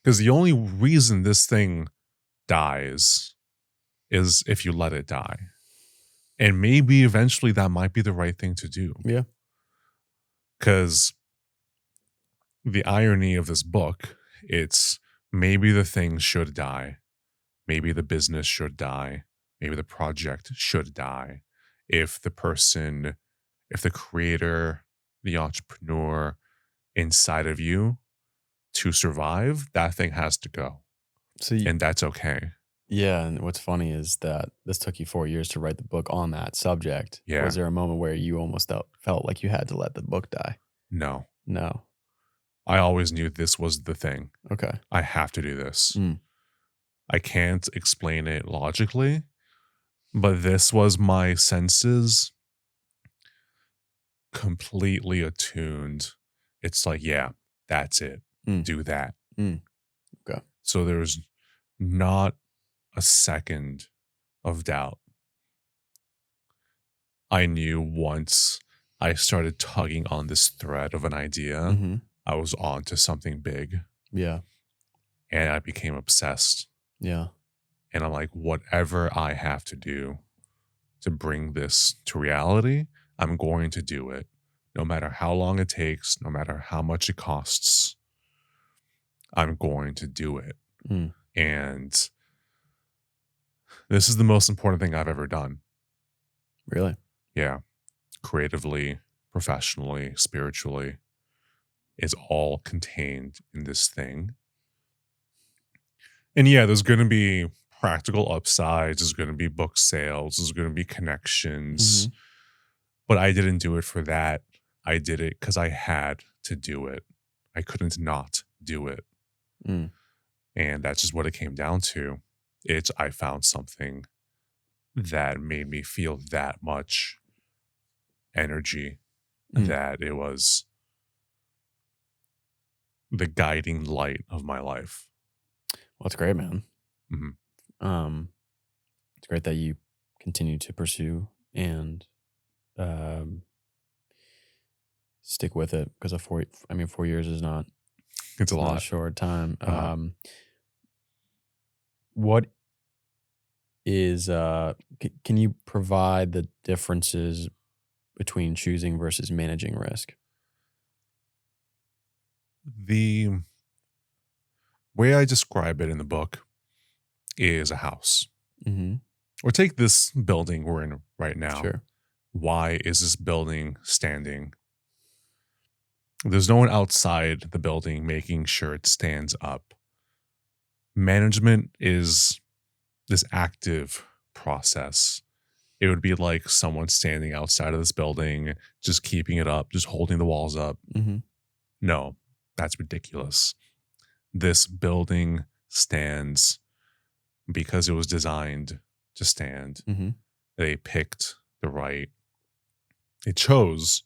B: Because the only reason this thing dies is if you let it die. And maybe eventually that might be the right thing to do.
A: Yeah.
B: Because the irony of this book, it's maybe the thing should die. Maybe the business should die. Maybe the project should die. If the person, if the creator, the entrepreneur inside of you to survive, that thing has to go. And that's okay.
A: Yeah. And what's funny is that this took you 4 years to write the book on that subject.
B: Yeah.
A: Was there a moment where you almost felt like you had to let the book die?
B: No.
A: I
B: always knew this was the thing.
A: Okay.
B: I have to do this. I can't explain it logically, but this was my senses completely attuned. It's like, yeah, that's it. Do that.
A: Okay.
B: So there's not a second of doubt. I knew once I started tugging on this thread of an idea, I was on to something big.
A: Yeah.
B: And I became obsessed.
A: Yeah.
B: And I'm like, whatever I have to do, to bring this to reality, I'm going to do it. No matter how long it takes, no matter how much it costs, I'm going to do it.
A: Mm.
B: And this is the most important thing I've ever done.
A: Really?
B: Yeah. Creatively, professionally, spiritually, is all contained in this thing. And yeah, there's going to be practical upsides. There's going to be book sales. There's going to be connections.
A: Mm-hmm.
B: But I didn't do it for that. I did it because I had to do it. I couldn't not do it.
A: Mm.
B: And that's just what it came down to. I found something that made me feel that much energy, that it was the guiding light of my life.
A: Well, it's great, man.
B: Mm-hmm.
A: It's great that you continue to pursue and stick with it, because 4 years is not.
B: It's a lot.
A: Not a short time.
B: Uh-huh.
A: What is can you provide the differences between choosing versus managing risk?
B: The way I describe it in the book is a house.
A: Mm-hmm.
B: Or take this building we're in right now.
A: Sure.
B: Why is this building standing? There's no one outside the building making sure it stands up. Management is this active process. It would be like someone standing outside of this building, just keeping it up, just holding the walls up.
A: Mm-hmm.
B: No, that's ridiculous. This building stands because it was designed to stand.
A: Mm-hmm.
B: They chose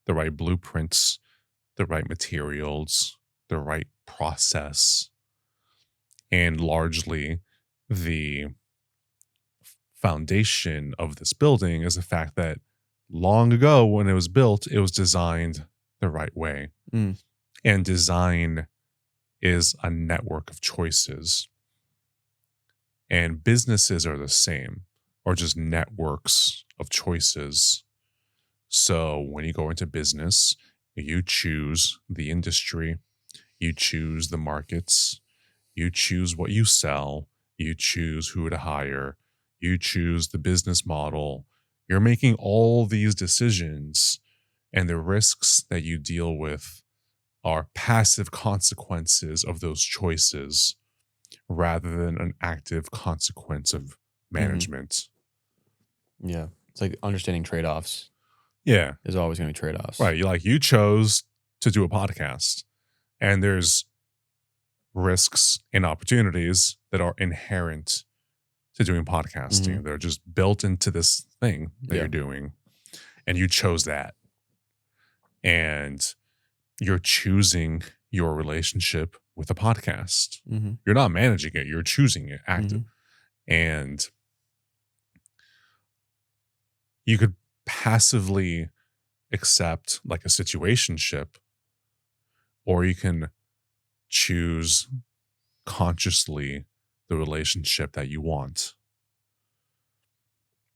B: the right blueprints, the right materials, the right process, and largely the foundation of this building is the fact that long ago when it was built, it was designed the right way.
A: Mm.
B: And design is a network of choices. And businesses are the same, or just networks of choices. So when you go into business, you choose the industry, you choose the markets, you choose what you sell, you choose who to hire, you choose the business model. You're making all these decisions, and the risks that you deal with are passive consequences of those choices rather than an active consequence of management.
A: Mm-hmm. Yeah. It's like understanding trade-offs.
B: Yeah.
A: There's always going to be trade-offs.
B: Right. You chose to do a podcast, and there's risks and opportunities that are inherent to doing podcasting.
A: Mm-hmm.
B: They're just built into this thing that you're doing, and you chose that. And you're choosing your relationship with a podcast.
A: Mm-hmm.
B: You're not managing it. You're choosing it active.
A: Mm-hmm.
B: And you could passively accept like a situationship, or you can choose consciously the relationship that you want.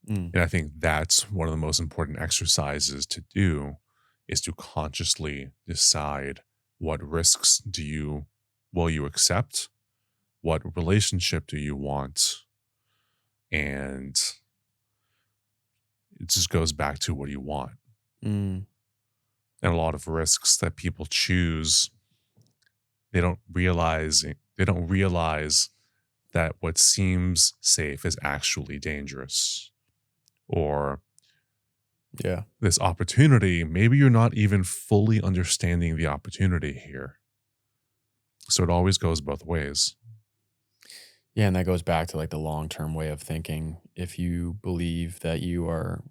B: And I think that's one of the most important exercises to do, is to consciously decide what risks will you accept, what relationship do you want, and it just goes back to what do you want. And a lot of risks that people choose, they don't realize that what seems safe is actually dangerous. Or this opportunity, maybe you're not even fully understanding the opportunity here. So it always goes both ways.
A: Yeah, and that goes back to like the long-term way of thinking. If you believe that you are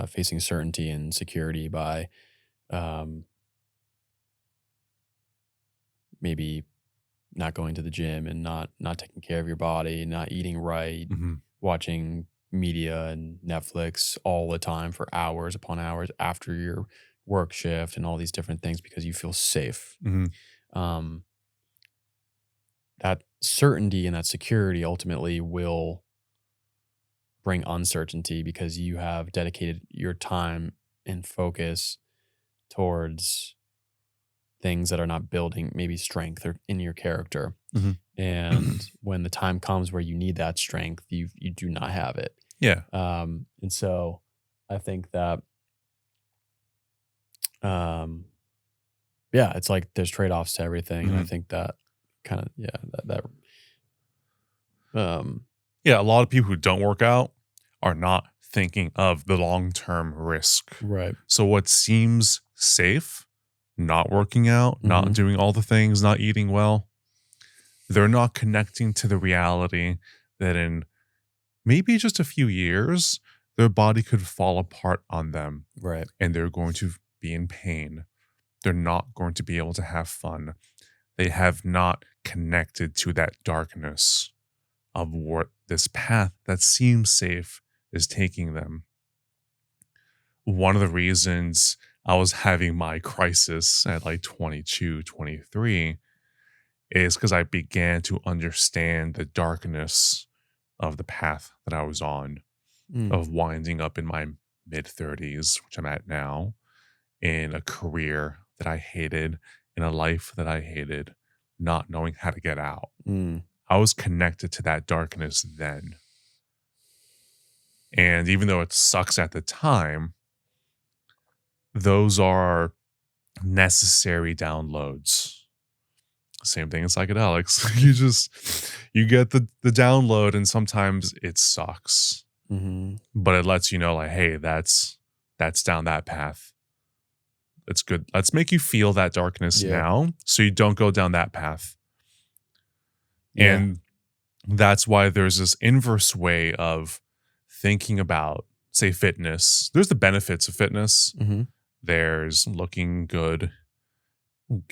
A: facing certainty and security by maybe not going to the gym and not taking care of your body, not eating right, watching media and Netflix all the time for hours upon hours after your work shift and all these different things because you feel safe. That certainty and that security ultimately will bring uncertainty because you have dedicated your time and focus towards things that are not building maybe strength or in your character.
B: Mm-hmm.
A: And when the time comes where you need that strength, you do not have it.
B: Yeah.
A: And so I think that, yeah, it's like there's trade-offs to everything.
B: Mm-hmm.
A: And I think that kind of,
B: yeah, a lot of people who don't work out are not thinking of the long-term risk.
A: right.
B: So what seems safe, not working out, not doing all the things, not eating well, they're not connecting to the reality that in maybe just a few years, their body could fall apart on them.
A: Right.
B: And they're going to be in pain. They're not going to be able to have fun. They have not connected to that darkness of what this path that seems safe is taking them. One of the reasons I was having my crisis at like 22, 23 is because I began to understand the darkness of the path that I was on, of winding up in my mid-30s, which I'm at now, in a career that I hated, in a life that I hated, not knowing how to get out. I was connected to that darkness then. And even though it sucks at the time, those are necessary downloads. Same thing in psychedelics. you get the download, and sometimes it sucks. But it lets you know, like, hey, that's down that path. It's good. Let's make you feel that darkness now so you don't go down that path. Yeah. And that's why there's this inverse way of thinking about, say, fitness. There's the benefits of fitness. There's looking good,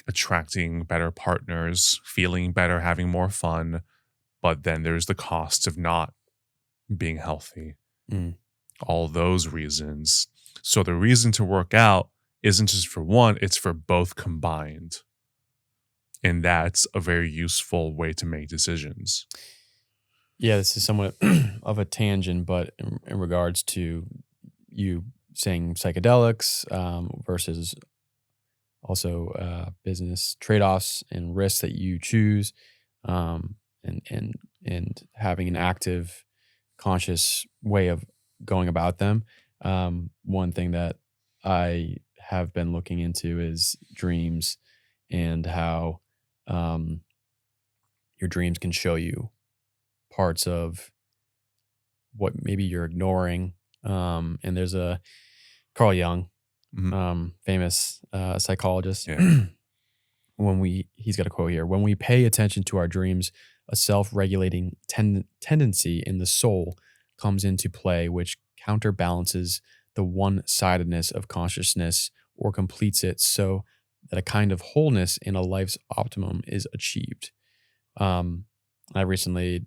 B: attracting better partners, feeling better, having more fun. But then there's the cost of not being healthy. All those reasons. So the reason to work out isn't just for one, it's for both combined. And that's a very useful way to make decisions.
A: Yeah, this is somewhat of a tangent, but in regards to you saying psychedelics versus also business trade-offs and risks that you choose, and having an active, conscious way of going about them. One thing that I have been looking into is dreams and how your dreams can show you parts of what maybe you're ignoring. And there's a Carl Jung, famous psychologist.
B: Yeah.
A: He's got a quote here: "When we pay attention to our dreams, a self-regulating tendency in the soul comes into play, which counterbalances the one-sidedness of consciousness or completes it so that a kind of wholeness in a life's optimum is achieved." I recently,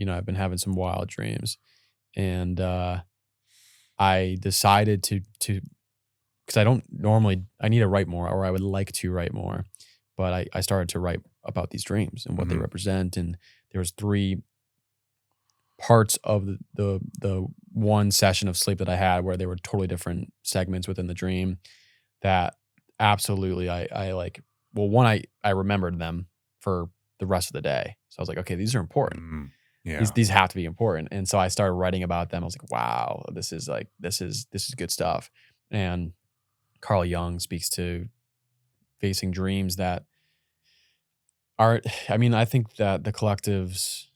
A: I've been having some wild dreams, and I decided to because I need to write more, or I would like to write more, but I started to write about these dreams and what they represent. And there was 3 parts of the one session of sleep that I had where they were totally different segments within the dream that absolutely I like. Well, one, I remembered them for the rest of the day. So I was like, okay, these are important.
B: Yeah.
A: These have to be important. And so I started writing about them. I was like, wow, this is good stuff. And Carl Jung speaks to facing dreams that are, I think that the collective's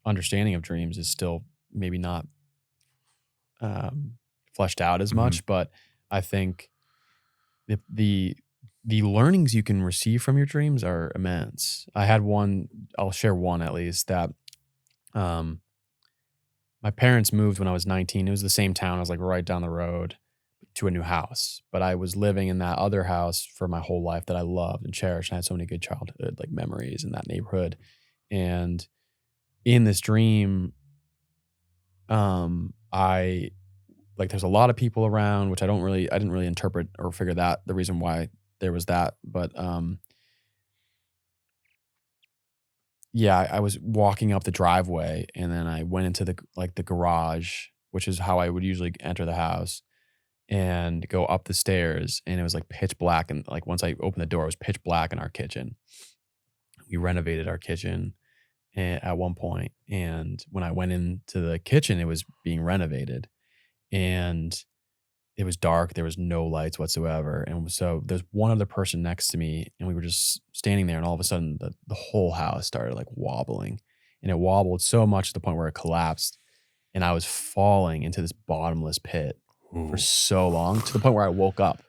A: understanding of dreams is still maybe not fleshed out as much, but I think the learnings you can receive from your dreams are immense. I had one, I'll share one at least, that my parents moved when I was 19. It was the same town. I was like right down the road to a new house, but I was living in that other house for my whole life that I loved and cherished. And I had so many good childhood like memories in that neighborhood. And in this dream, I like, there's a lot of people around, which I didn't really interpret or figure that the reason why there was that. But I was walking up the driveway, and then I went into the garage, which is how I would usually enter the house, and go up the stairs, and it was like pitch black, and like once I opened the door, it was pitch black in our kitchen. We renovated our kitchen at one point, and when I went into the kitchen, it was being renovated, and it was dark. There was no lights whatsoever, and so there's one other person next to me, and we were just standing there, and all of a sudden, the whole house started like wobbling, and it wobbled so much to the point where it collapsed, and I was falling into this bottomless pit for so long, to the point where I woke up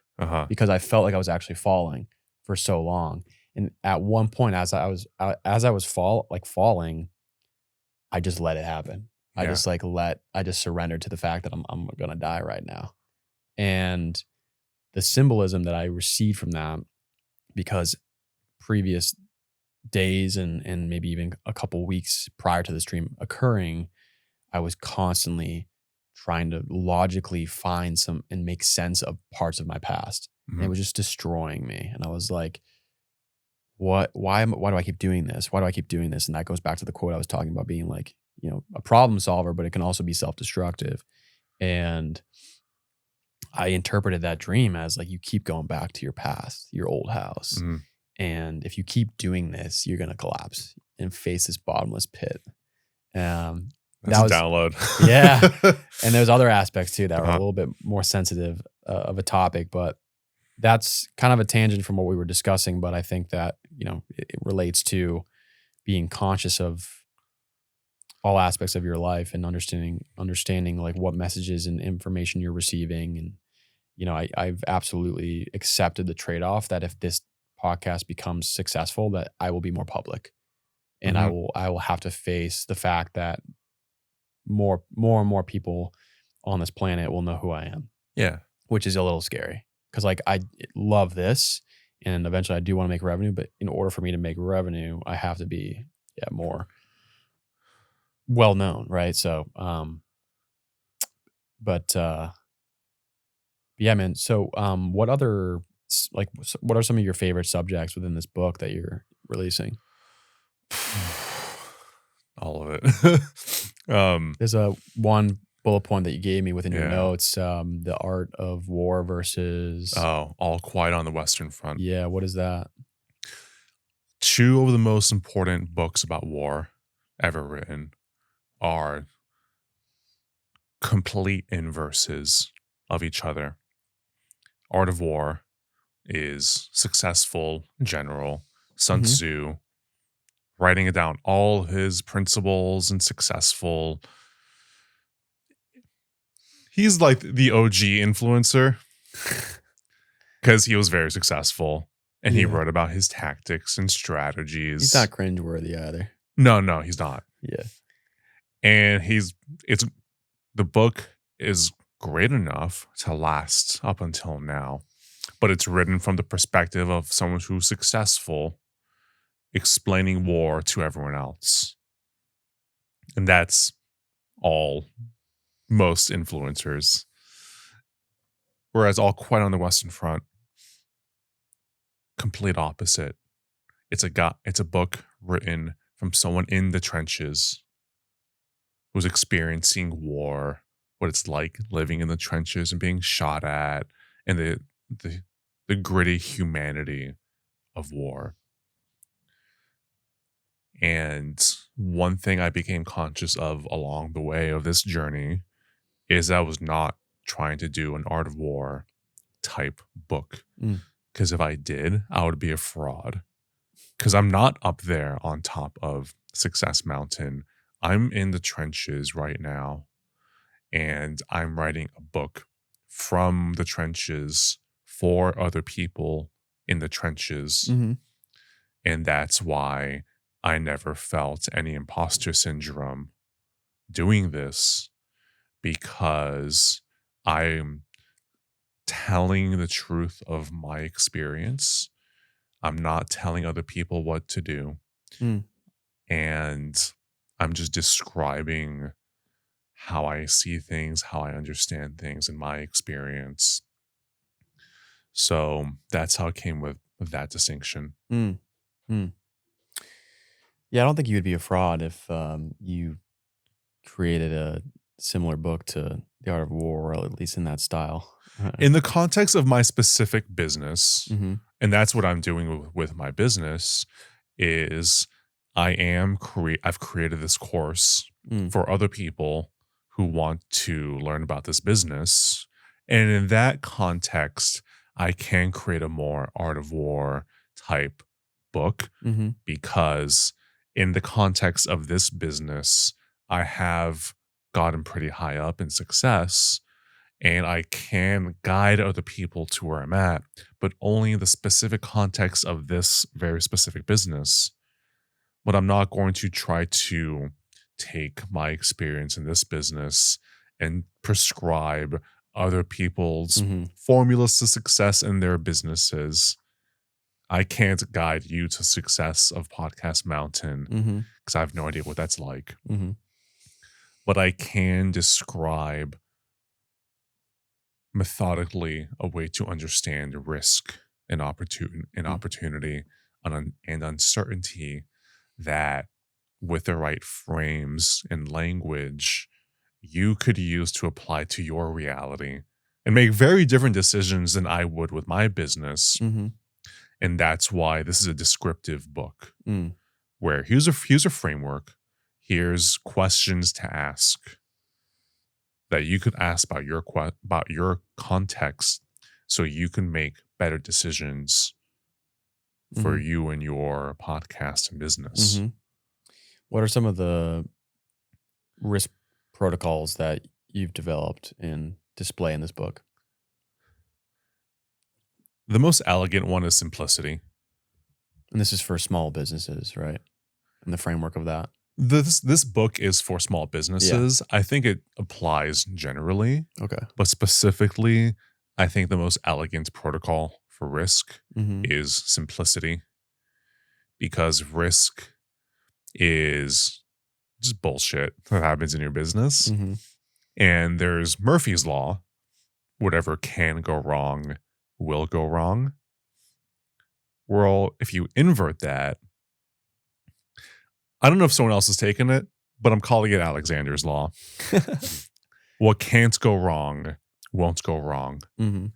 A: because I felt like I was actually falling for so long. And at one point, as I was falling, I just let it happen. I just surrendered to the fact that I'm gonna die right now. And the symbolism that I received from that, because previous days and maybe even a couple weeks prior to this dream occurring, I was constantly trying to logically find some and make sense of parts of my past. And it was just destroying me. And I was like, why do I keep doing this? Why do I keep doing this? And that goes back to the quote I was talking about, being like, a problem solver, but it can also be self-destructive. And I interpreted that dream as like, you keep going back to your past, your old house. And if you keep doing this, you're going to collapse and face this bottomless pit.
B: That's a download.
A: Yeah. And there's other aspects too that are a little bit more sensitive of a topic, but that's kind of a tangent from what we were discussing. But I think that, it relates to being conscious of all aspects of your life and understanding like what messages and information you're receiving. And, I've absolutely accepted the trade-off that if this podcast becomes successful, that I will be more public, and I will have to face the fact that more and more people on this planet will know who I am.
B: Yeah.
A: Which is a little scary, because like I love this, and eventually I do want to make revenue, but in order for me to make revenue, I have to be more well known, right? So yeah, man. So what are some of your favorite subjects within this book that you're releasing?
B: All of it.
A: There's a one bullet point that you gave me within your notes, the art of war versus
B: All Quiet on the Western Front.
A: Yeah, what is that?
B: Two of the most important books about war ever written are complete inverses of each other. Art of War is successful general Sun Tzu writing it down, all his principles, and successful. He's like the OG influencer because he was very successful, and he wrote about his tactics and strategies.
A: He's not cringeworthy either.
B: No, he's not.
A: Yeah.
B: And the book is great enough to last up until now, but it's written from the perspective of someone who's successful, explaining war to everyone else. And that's all most influencers. Whereas All Quiet on the Western Front, complete opposite. It's a book written from someone in the trenches who's experiencing war, what it's like living in the trenches and being shot at, and the gritty humanity of war. And one thing I became conscious of along the way of this journey is I was not trying to do an Art of War type book. Because if I did, I would be a fraud. Because I'm not up there on top of Success Mountain. I'm in the trenches right now. And I'm writing a book from the trenches for other people in the trenches. And that's why I never felt any imposter syndrome doing this, because I'm telling the truth of my experience. I'm not telling other people what to do. And I'm just describing how I see things, how I understand things in my experience. So that's how it came with that distinction.
A: Yeah, I don't think you would be a fraud if you created a similar book to The Art of War, or at least in that style.
B: In the context of my specific business,
A: Mm-hmm.
B: and that's what I'm doing with my business, is I've created this course
A: Mm.
B: for other people who want to learn about this business. And in that context, I can create a more Art of War type book
A: Mm-hmm.
B: because in the context of this business, I have gotten pretty high up in success and I can guide other people to where I'm at, but only in the specific context of this very specific business. But I'm not going to try to take my experience in this business and prescribe other people's
A: Mm-hmm.
B: formulas to success in their businesses. I can't guide you to success of Podcast Mountain
A: Mm-hmm.
B: because I have no idea what that's like.
A: Mm-hmm.
B: But I can describe methodically a way to understand risk and opportunity and uncertainty that with the right frames and language you could use to apply to your reality and make very different decisions than I would with my business.
A: Mm-hmm.
B: And that's why this is a descriptive book
A: Mm.
B: where here's a framework, here's questions to ask that you could ask about your context so you can make better decisions for
A: Mm-hmm.
B: you and your podcast and business.
A: Mm-hmm. What are some of the risk protocols that you've developed and display in this book?
B: The most elegant one is simplicity.
A: And this is for small businesses, right? In the framework of that.
B: This book is for small businesses. I think it applies generally,
A: Okay.
B: but specifically, I think the most elegant protocol for risk
A: Mm-hmm.
B: is simplicity, because risk is just bullshit that happens in your business.
A: Mm-hmm.
B: And there's Murphy's Law. Whatever can go wrong will go wrong. Well, if you invert that, I don't know if someone else has taken it, but I'm calling it Alexander's Law. What can't go wrong won't go wrong.
A: Mm-hmm.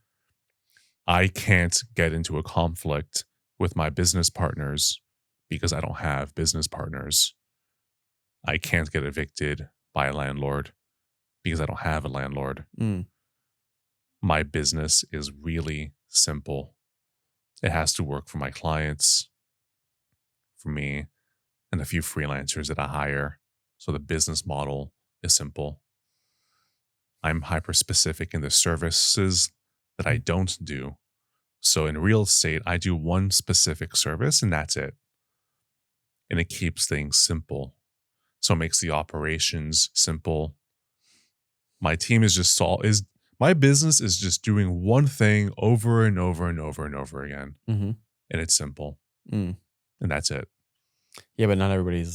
B: I can't get into a conflict with my business partners because I don't have business partners. I can't get evicted by a landlord because I don't have a landlord.
A: Mm.
B: My business is really simple. It has to work for my clients, for me, and a few freelancers that I hire. So the business model is simple. I'm hyper specific in the services that I don't do. So in real estate, I do one specific service and that's it. And it keeps things simple. So it makes the operations simple. My team is just my business is just doing one thing over and over and over and over again.
A: Mm-hmm.
B: And it's simple.
A: Mm.
B: And that's it.
A: Yeah, but not everybody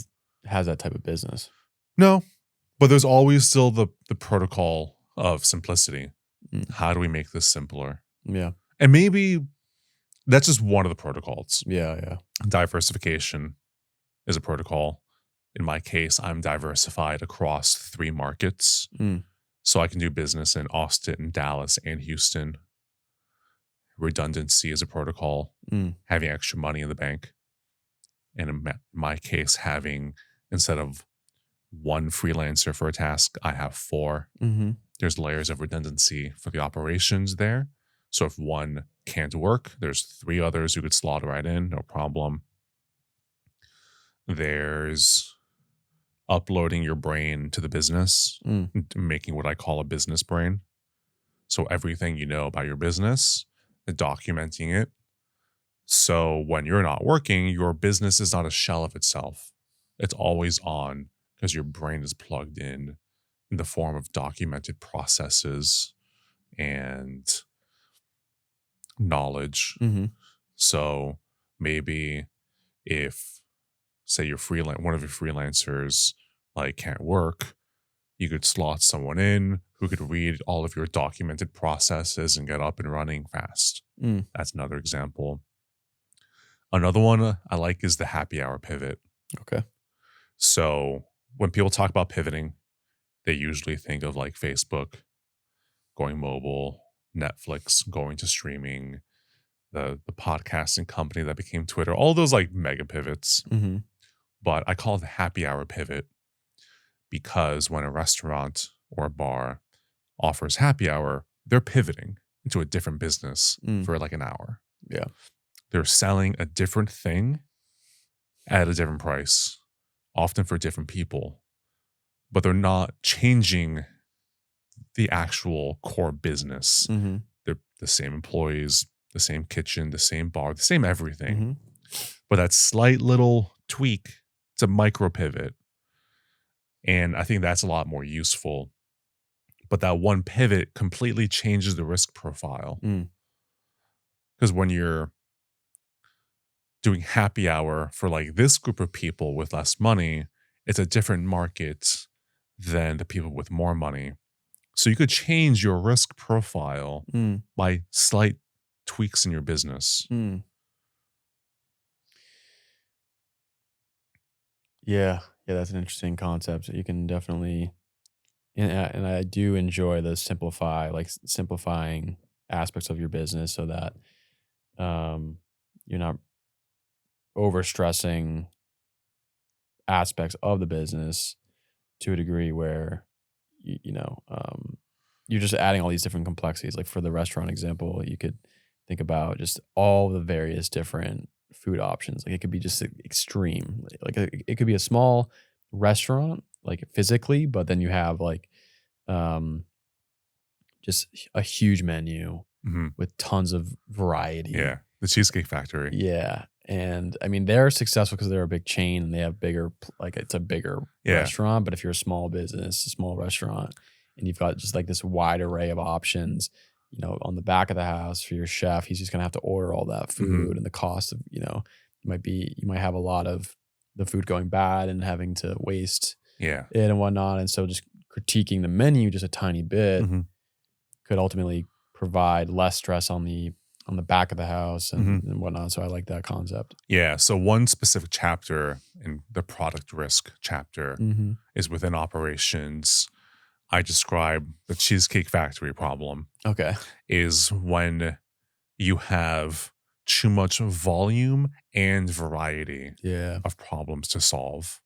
A: has that type of business.
B: No, but there's always still the protocol of simplicity.
A: Mm.
B: How do we make this simpler?
A: Yeah.
B: And maybe that's just one of the protocols.
A: Yeah.
B: Diversification is a protocol. In my case, I'm diversified across 3 markets.
A: Mm.
B: So I can do business in Austin, Dallas, and Houston. Redundancy is a protocol.
A: Mm.
B: Having extra money in the bank. And in my case, having, instead of 1 freelancer for a task, I have 4.
A: Mm-hmm.
B: There's layers of redundancy for the operations there. So if one can't work, there's 3 others who could slot right in, no problem. There's uploading your brain to the business, making what I call a business brain. So everything you know about your business, documenting it. So when you're not working, your business is not a shell of itself. It's always on because your brain is plugged in the form of documented processes and knowledge.
A: Mm-hmm.
B: So maybe if, say, one of your freelancers can't work, you could slot someone in who could read all of your documented processes and get up and running fast.
A: Mm.
B: That's another example. Another one I like is the happy hour pivot.
A: Okay.
B: So when people talk about pivoting, they usually think of like Facebook going mobile, Netflix going to streaming, the podcasting company that became Twitter, all those like mega pivots.
A: Mm-hmm.
B: But I call it the happy hour pivot because when a restaurant or a bar offers happy hour, they're pivoting into a different business for like an hour.
A: Yeah.
B: They're selling a different thing at a different price, often for different people, but they're not changing the actual core business.
A: Mm-hmm.
B: They're the same employees, the same kitchen, the same bar, the same everything.
A: Mm-hmm.
B: But that slight little tweak, it's a micro pivot. And I think that's a lot more useful. But that one pivot completely changes the risk profile. Because when you're doing happy hour for like this group of people with less money, it's a different market than the people with more money. So you could change your risk profile by slight tweaks in your business.
A: Yeah, that's an interesting concept. You can definitely, and I do enjoy the simplifying aspects of your business so that you're not overstressing aspects of the business to a degree where you're just adding all these different complexities. Like for the restaurant example, you could think about just all the various different food options. Like it could be just extreme. Like it could be a small restaurant, like physically, but then you have like just a huge menu with tons of variety.
B: Yeah, the Cheesecake Factory.
A: Yeah. And I mean, they're successful because they're a big chain and they have bigger, like it's a bigger restaurant. But if you're a small business, a small restaurant, and you've got just like this wide array of options, on the back of the house for your chef, he's just going to have to order all that food and the cost of, you might have a lot of the food going bad and having to waste it and whatnot. And so just critiquing the menu just a tiny bit could ultimately provide less stress on the back of the house and whatnot. So I like that concept.
B: Yeah. So one specific chapter in the product risk chapter is within operations. I describe the Cheesecake Factory problem.
A: Okay.
B: Is when you have too much volume and variety of problems to solve.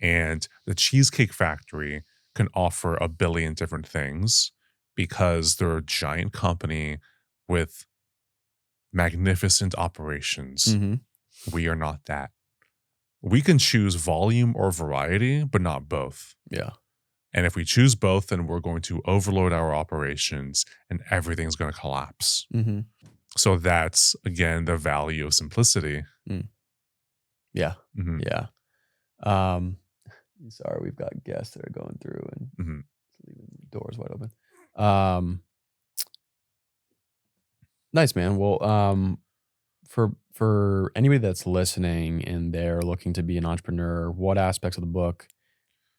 B: And the Cheesecake Factory can offer a billion different things because they're a giant company with magnificent operations. We are not that. We can choose volume or variety, but not both.
A: Yeah.
B: And if we choose both, then we're going to overload our operations and everything's going to collapse. So that's, again, the value of simplicity.
A: Yeah. Yeah. Sorry, we've got guests that are going through and leaving the doors wide open. Nice, man. Well, for anybody that's listening and they're looking to be an entrepreneur, what aspects of the book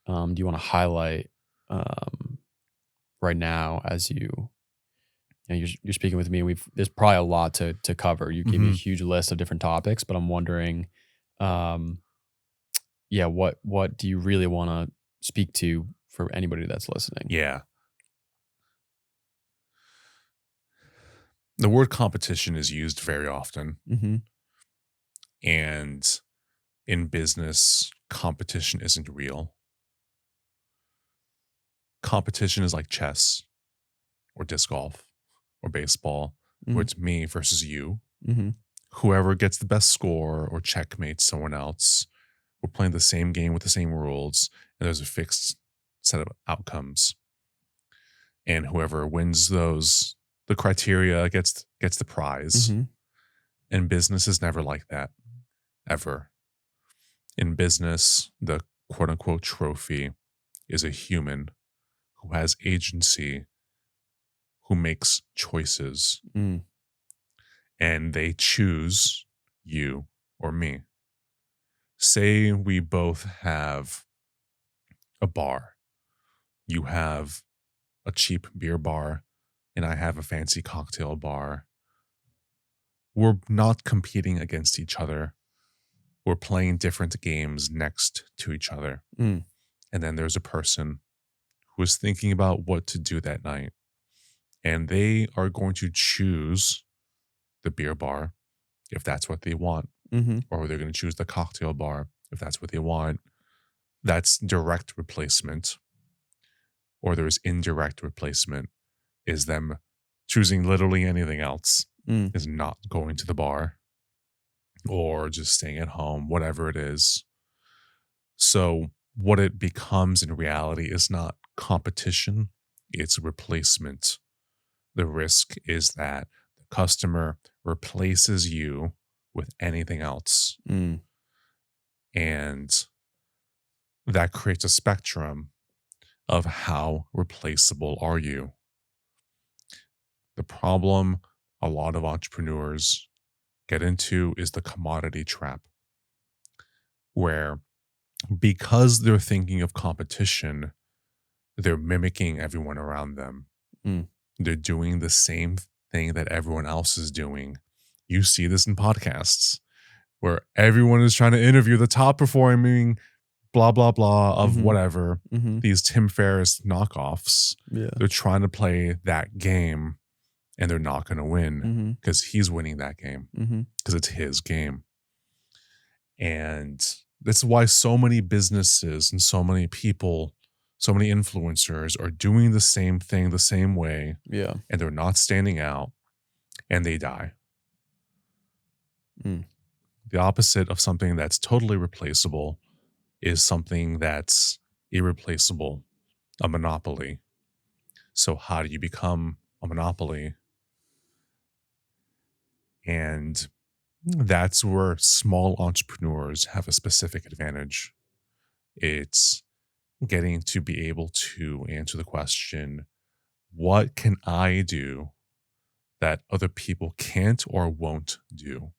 A: do you want to highlight right now as you're speaking with me? There's probably a lot to cover. You gave me a huge list of different topics, but I'm wondering, what do you really want to speak to for anybody that's listening?
B: Yeah. The word competition is used very often. And in business, competition isn't real. Competition is like chess or disc golf or baseball, where it's me versus you. Whoever gets the best score or checkmates someone else. We're playing the same game with the same rules, and there's a fixed set of outcomes. And whoever wins the criteria gets the prize. And business is never like that, ever. In business, the quote unquote trophy is a human who has agency, who makes choices, and they choose you or me. Say we both have a bar. You have a cheap beer bar, and I have a fancy cocktail bar. We're not competing against each other. we're playing different games next to each other.
A: Mm.
B: And then there's a person who is thinking about what to do that night. And they are going to choose the beer bar if that's what they want.
A: Mm-hmm.
B: Or they're going to choose the cocktail bar if that's what they want. That's direct replacement. Or there's indirect replacement, is them choosing literally anything else, is not going to the bar or just staying at home, whatever it is. So what it becomes in reality is not competition, it's replacement. The risk is that the customer replaces you with anything else. And that creates a spectrum of how replaceable are you. The problem a lot of entrepreneurs get into is the commodity trap, where because they're thinking of competition, they're mimicking everyone around them. They're doing the same thing that everyone else is doing. You see this in podcasts where everyone is trying to interview the top performing blah, blah, blah of whatever. These Tim Ferriss knockoffs.
A: Yeah.
B: They're trying to play that game and they're not going to win because he's winning that game because it's his game. And that's why so many businesses and so many people, so many influencers are doing the same thing the same way.
A: Yeah.
B: And they're not standing out and they die. The opposite of something that's totally replaceable is something that's irreplaceable, a monopoly. So how do you become a monopoly? And that's where small entrepreneurs have a specific advantage. It's getting to be able to answer the question, what can I do that other people can't or won't do?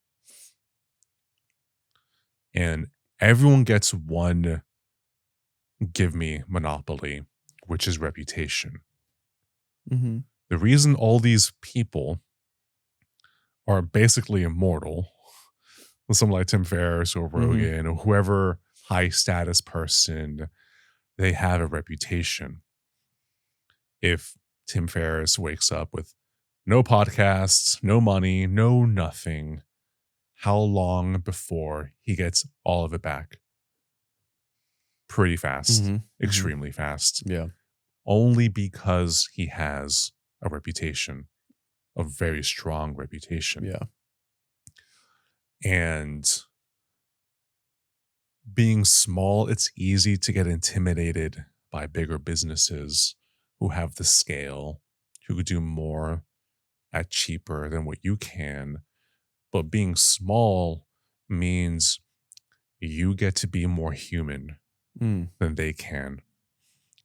B: And everyone gets one give me monopoly, which is reputation. The reason all these people are basically immortal, someone like Tim Ferriss or Rogan or whoever high status person, they have a reputation. If Tim Ferriss wakes up with no podcasts, no money, no nothing, how long before he gets all of it back? Pretty fast, extremely fast.
A: Yeah.
B: Only because he has a reputation, a very strong reputation.
A: Yeah.
B: And being small, it's easy to get intimidated by bigger businesses who have the scale, who could do more at cheaper than what you can. But being small means you get to be more human than they can.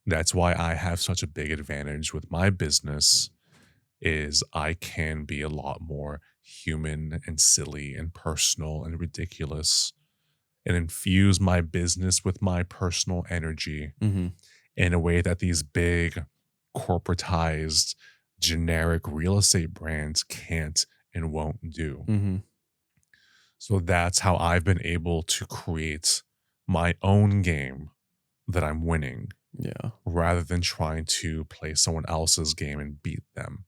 B: That's why I have such a big advantage with my business, is I can be a lot more human and silly and personal and ridiculous and infuse my business with my personal energy in a way that these big corporatized generic real estate brands can't and won't do. So that's how I've been able to create my own game that I'm winning.
A: Yeah.
B: Rather than trying to play someone else's game and beat them.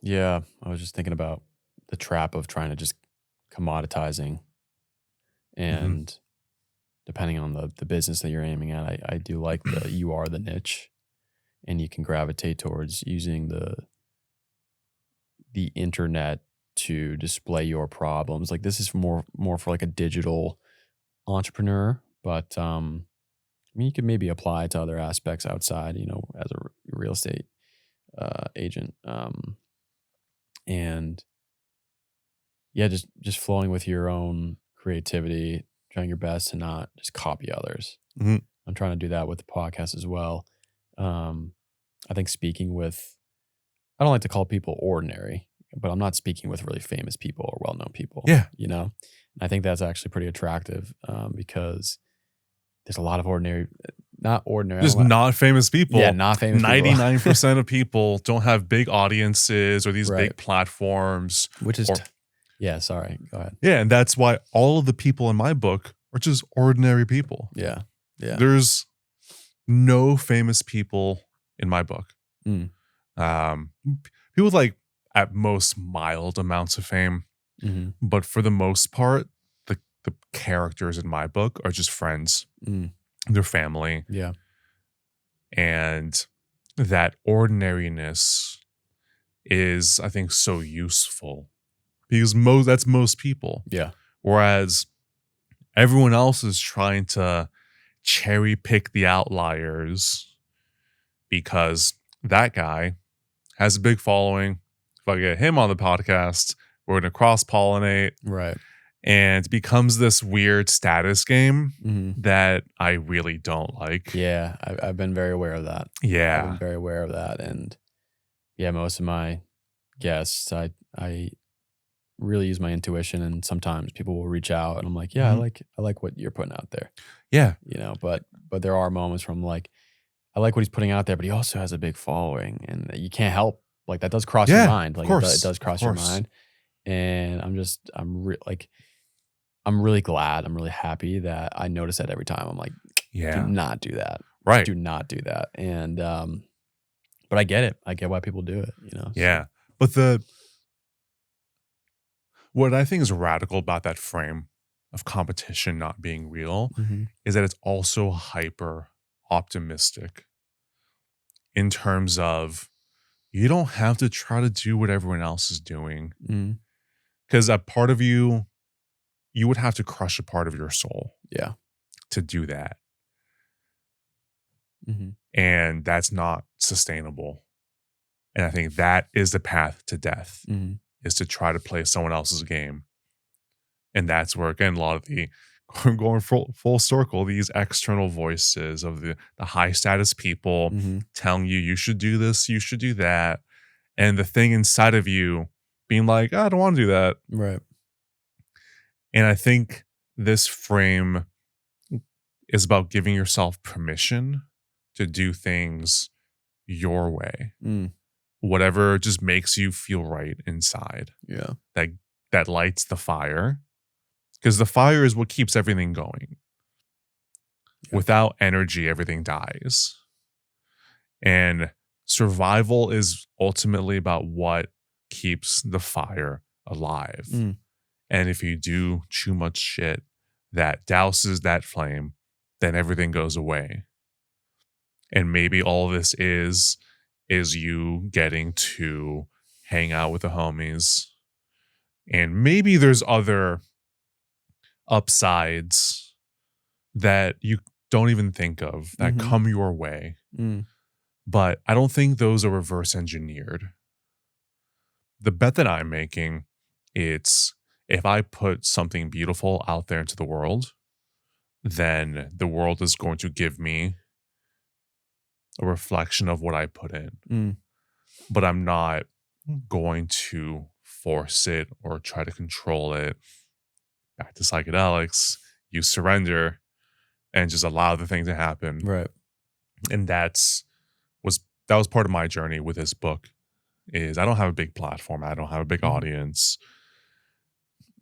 A: Yeah. I was just thinking about the trap of trying to just commoditizing. And depending on the business that you're aiming at, I do like you are the niche, and you can gravitate towards using the internet to display your problems. Like this is more for like a digital entrepreneur, but I mean, you could maybe apply it to other aspects outside, as a real estate agent. And yeah, just flowing with your own creativity, trying your best to not just copy others. I'm trying to do that with the podcast as well. I think speaking with, I don't like to call people ordinary, but I'm not speaking with really famous people or well-known people.
B: Yeah.
A: And I think that's actually pretty attractive because there's a lot of ordinary, not ordinary.
B: Just not famous people.
A: Yeah, not famous people.
B: 99% of people don't have big audiences or these
A: Right.
B: big platforms.
A: Which is, yeah, sorry. Go ahead.
B: Yeah, and that's why all of the people in my book are just ordinary people.
A: Yeah. Yeah.
B: There's no famous people in my book.
A: Mm.
B: People with like at most mild amounts of fame.
A: Mm-hmm.
B: But for the most part, the characters in my book are just friends.
A: Mm.
B: They're family.
A: Yeah.
B: And that ordinariness is, I think, so useful because that's most people.
A: Yeah.
B: Whereas everyone else is trying to cherry pick the outliers because that guy has a big following. If I get him on the podcast, we're going to cross-pollinate.
A: Right.
B: And it becomes this weird status game
A: Mm-hmm.
B: that I really don't like.
A: Yeah. I've been very aware of that.
B: Yeah.
A: I've been very aware of that. And yeah, most of my guests, I really use my intuition, and sometimes people will reach out and I'm like, yeah,
B: Mhm.
A: I like what you're putting out there.
B: Yeah.
A: You know, but there are moments where I'm like, I like what he's putting out there, but he also has a big following, and you can't help, like, that does cross your mind. Like, it does cross your mind. And I'm really glad. I'm really happy that I notice that every time. I'm like,
B: Yeah.
A: do not do that.
B: Right.
A: Do not do that. And, but I get it. I get why people do it, you know?
B: Yeah. But what I think is radical about that frame of competition not being real
A: Mm-hmm.
B: is that it's also hyper optimistic in terms of you don't have to try to do what everyone else is doing.
A: Mm-hmm.
B: Because a part of you would have to crush a part of your soul.
A: Yeah.
B: To do that.
A: Mm-hmm.
B: And that's not sustainable. And I think that is the path to death,
A: Mm-hmm.
B: is to try to play someone else's game. And that's where, again, a lot of the going full circle, these external voices of the high status people
A: Mm-hmm.
B: telling you should do this, you should do that. And the thing inside of you being like, I don't want to do that.
A: Right.
B: And I think this frame is about giving yourself permission to do things your way.
A: Mm.
B: Whatever just makes you feel right inside.
A: Yeah.
B: That lights the fire. Because the fire is what keeps everything going. Yeah. Without energy, everything dies. And survival is ultimately about what keeps the fire alive.
A: Mm.
B: And if you do too much shit that douses that flame, then everything goes away. And maybe all this is you getting to hang out with the homies. And maybe there's other upsides that you don't even think of that
A: Mm-hmm.
B: come your way.
A: Mm.
B: But I don't think those are reverse engineered. The bet that I'm making, it's if I put something beautiful out there into the world, then the world is going to give me a reflection of what I put in.
A: Mm.
B: But I'm not going to force it or try to control it. Back to psychedelics, you surrender and just allow the thing to happen.
A: Right.
B: And that was part of my journey with this book. Is I don't have a big platform. I don't have a big audience.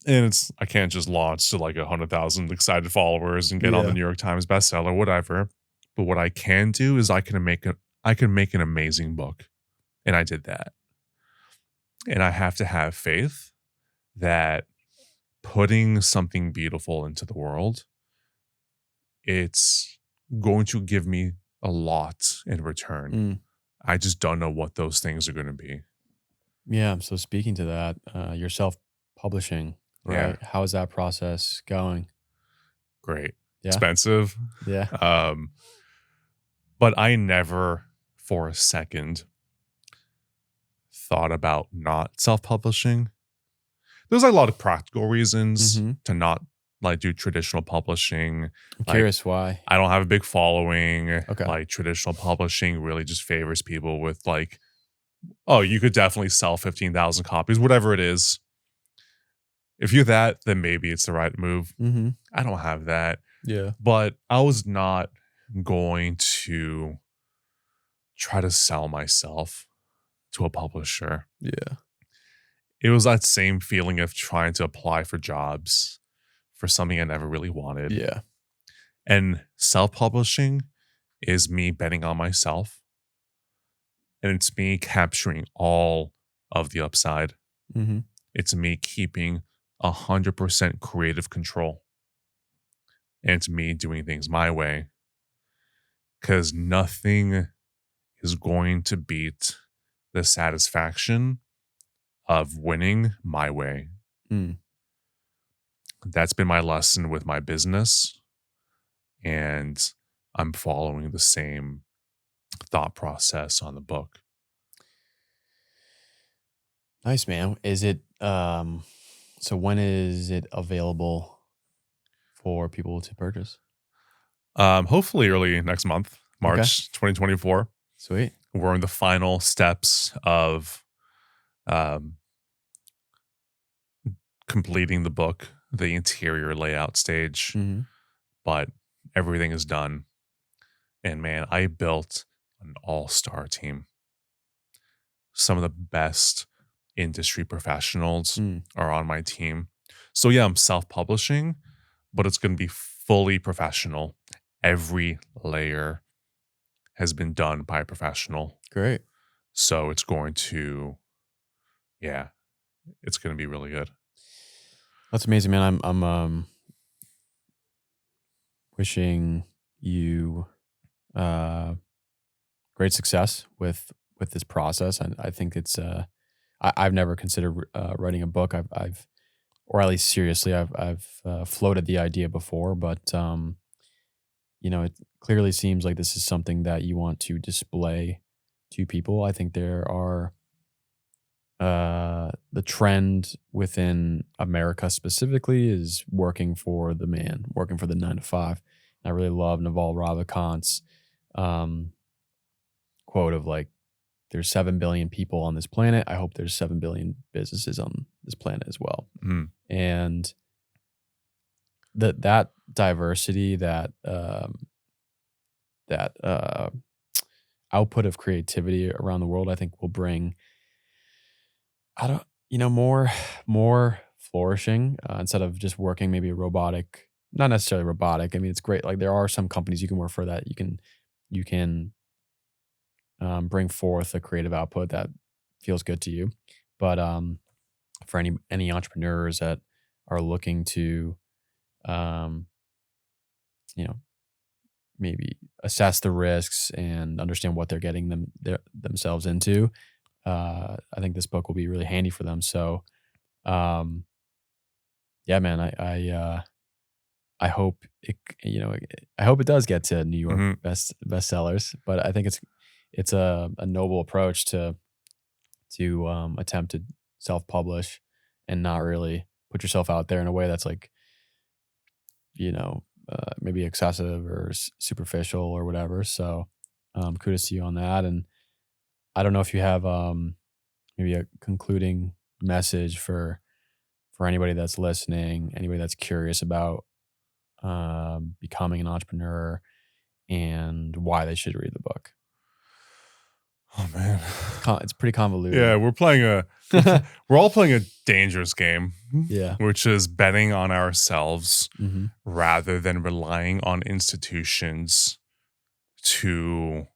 B: And I can't just launch to like 100,000 excited followers and get on the New York Times bestseller, whatever. But what I can do is I can make an amazing book. And I did that. And I have to have faith that putting something beautiful into the world, it's going to give me a lot in return.
A: Mm.
B: I just don't know what those things are going to be.
A: Yeah. So speaking to that, your self-publishing, right?
B: Yeah.
A: How is that process going?
B: Great.
A: Yeah.
B: Expensive.
A: Yeah.
B: But I never for a second thought about not self-publishing. There's like a lot of practical reasons to not like do traditional publishing.
A: I'm curious why.
B: I don't have a big following.
A: Okay.
B: Like traditional publishing really just favors people with like, oh, you could definitely sell 15,000 copies, whatever it is. If you're that, then maybe it's the right move.
A: Mm-hmm.
B: I don't have that.
A: Yeah.
B: But I was not going to try to sell myself to a publisher.
A: Yeah.
B: It was that same feeling of trying to apply for jobs for something I never really wanted.
A: Yeah.
B: And self-publishing is me betting on myself. And it's me capturing all of the upside.
A: Mm-hmm.
B: It's me keeping 100% creative control. And it's me doing things my way. Because nothing is going to beat the satisfaction of winning my way.
A: Mm.
B: That's been my lesson with my business. And I'm following the same thought process on the book.
A: Nice, man. Is it so when is it available for people to purchase?
B: Hopefully early next month, March 2024.
A: Sweet.
B: We're in the final steps of completing the book, the interior layout stage.
A: Mm-hmm.
B: But everything is done. And man, I built an all-star team. Some of the best industry professionals are on my team. So yeah, I'm self-publishing, but it's going to be fully professional. Every layer has been done by a professional.
A: Great.
B: So it's going to, it's going to be really good.
A: That's amazing, man. I'm wishing you great success with this process. I think it's I've never considered writing a book. I've or at least seriously, I've floated the idea before, but it clearly seems like this is something that you want to display to people. I think there are the trend within America specifically is working for the man, working for the 9 to 5. And I really love Naval Ravikant's quote of like, there's 7 billion people on this planet. I hope there's 7 billion businesses on this planet as well.
B: Mm.
A: And that diversity, that output of creativity around the world, I think will bring, more flourishing instead of just working maybe robotic, not necessarily robotic. I mean, it's great. Like there are some companies you can work for that you can bring forth a creative output that feels good to you. But for any entrepreneurs that are looking to, maybe assess the risks and understand what they're getting themselves into, I think this book will be really handy for them. So, yeah, man, I hope I hope it does get to New York bestsellers, but I think it's a noble approach to attempt to self-publish and not really put yourself out there in a way that's like, maybe excessive or superficial or whatever. So, kudos to you on that. And I don't know if you have maybe a concluding message for anybody that's listening, anybody that's curious about becoming an entrepreneur and why they should read the book.
B: Oh man,
A: it's pretty convoluted.
B: Yeah, we're all playing a dangerous game.
A: Yeah,
B: which is betting on ourselves
A: mm-hmm.
B: rather than relying on institutions to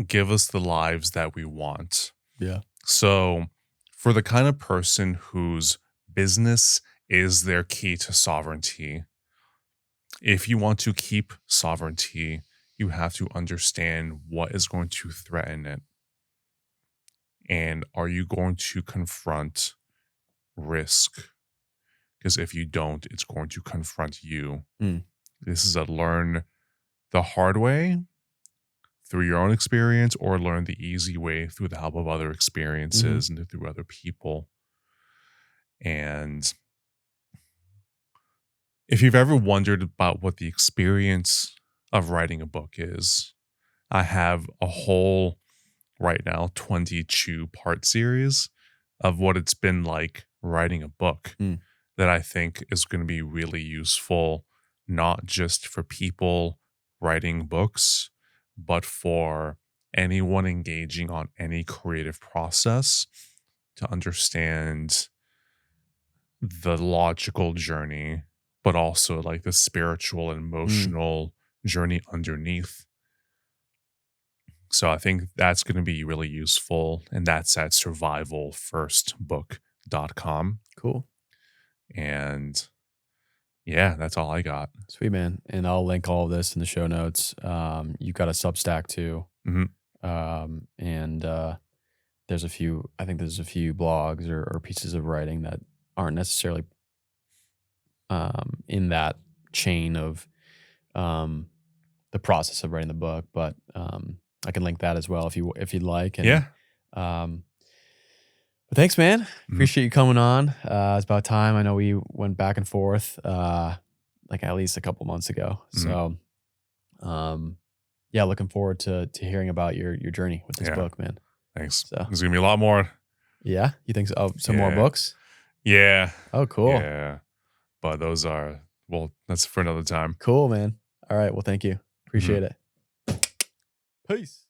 B: give us the lives that we want.
A: Yeah.
B: So for the kind of person whose business is their key to sovereignty, if you want to keep sovereignty, you have to understand what is going to threaten it. And are you going to confront risk? Because if you don't, it's going to confront you.
A: Mm.
B: This is a learn the hard way through your own experience or learn the easy way through the help of other experiences and through other people. And if you've ever wondered about what the experience of writing a book is, I have a whole, right now, 22-part series of what it's been like writing a book that I think is going to be really useful, not just for people writing books, but for anyone engaging on any creative process to understand the logical journey, but also like the spiritual and emotional journey underneath. So I think that's going to be really useful. And that's at survivalfirstbook.com.
A: Cool.
B: And yeah, that's all I got.
A: Sweet, man. And I'll link all of this in the show notes. You've got a Substack too. And there's a few blogs or pieces of writing that aren't necessarily in that chain of the process of writing the book, but I can link that as well if you'd like. And,
B: yeah.
A: But thanks, man. Appreciate you coming on. It's about time. I know we went back and forth like at least a couple months ago. So, yeah, looking forward to hearing about your journey with this book, man.
B: Thanks.
A: So
B: there's gonna be a lot more.
A: Yeah, you think so? Oh, some more books?
B: Yeah.
A: Oh, cool.
B: Yeah, but those are that's for another time.
A: Cool, man. All right. Well, thank you. Appreciate it. Peace.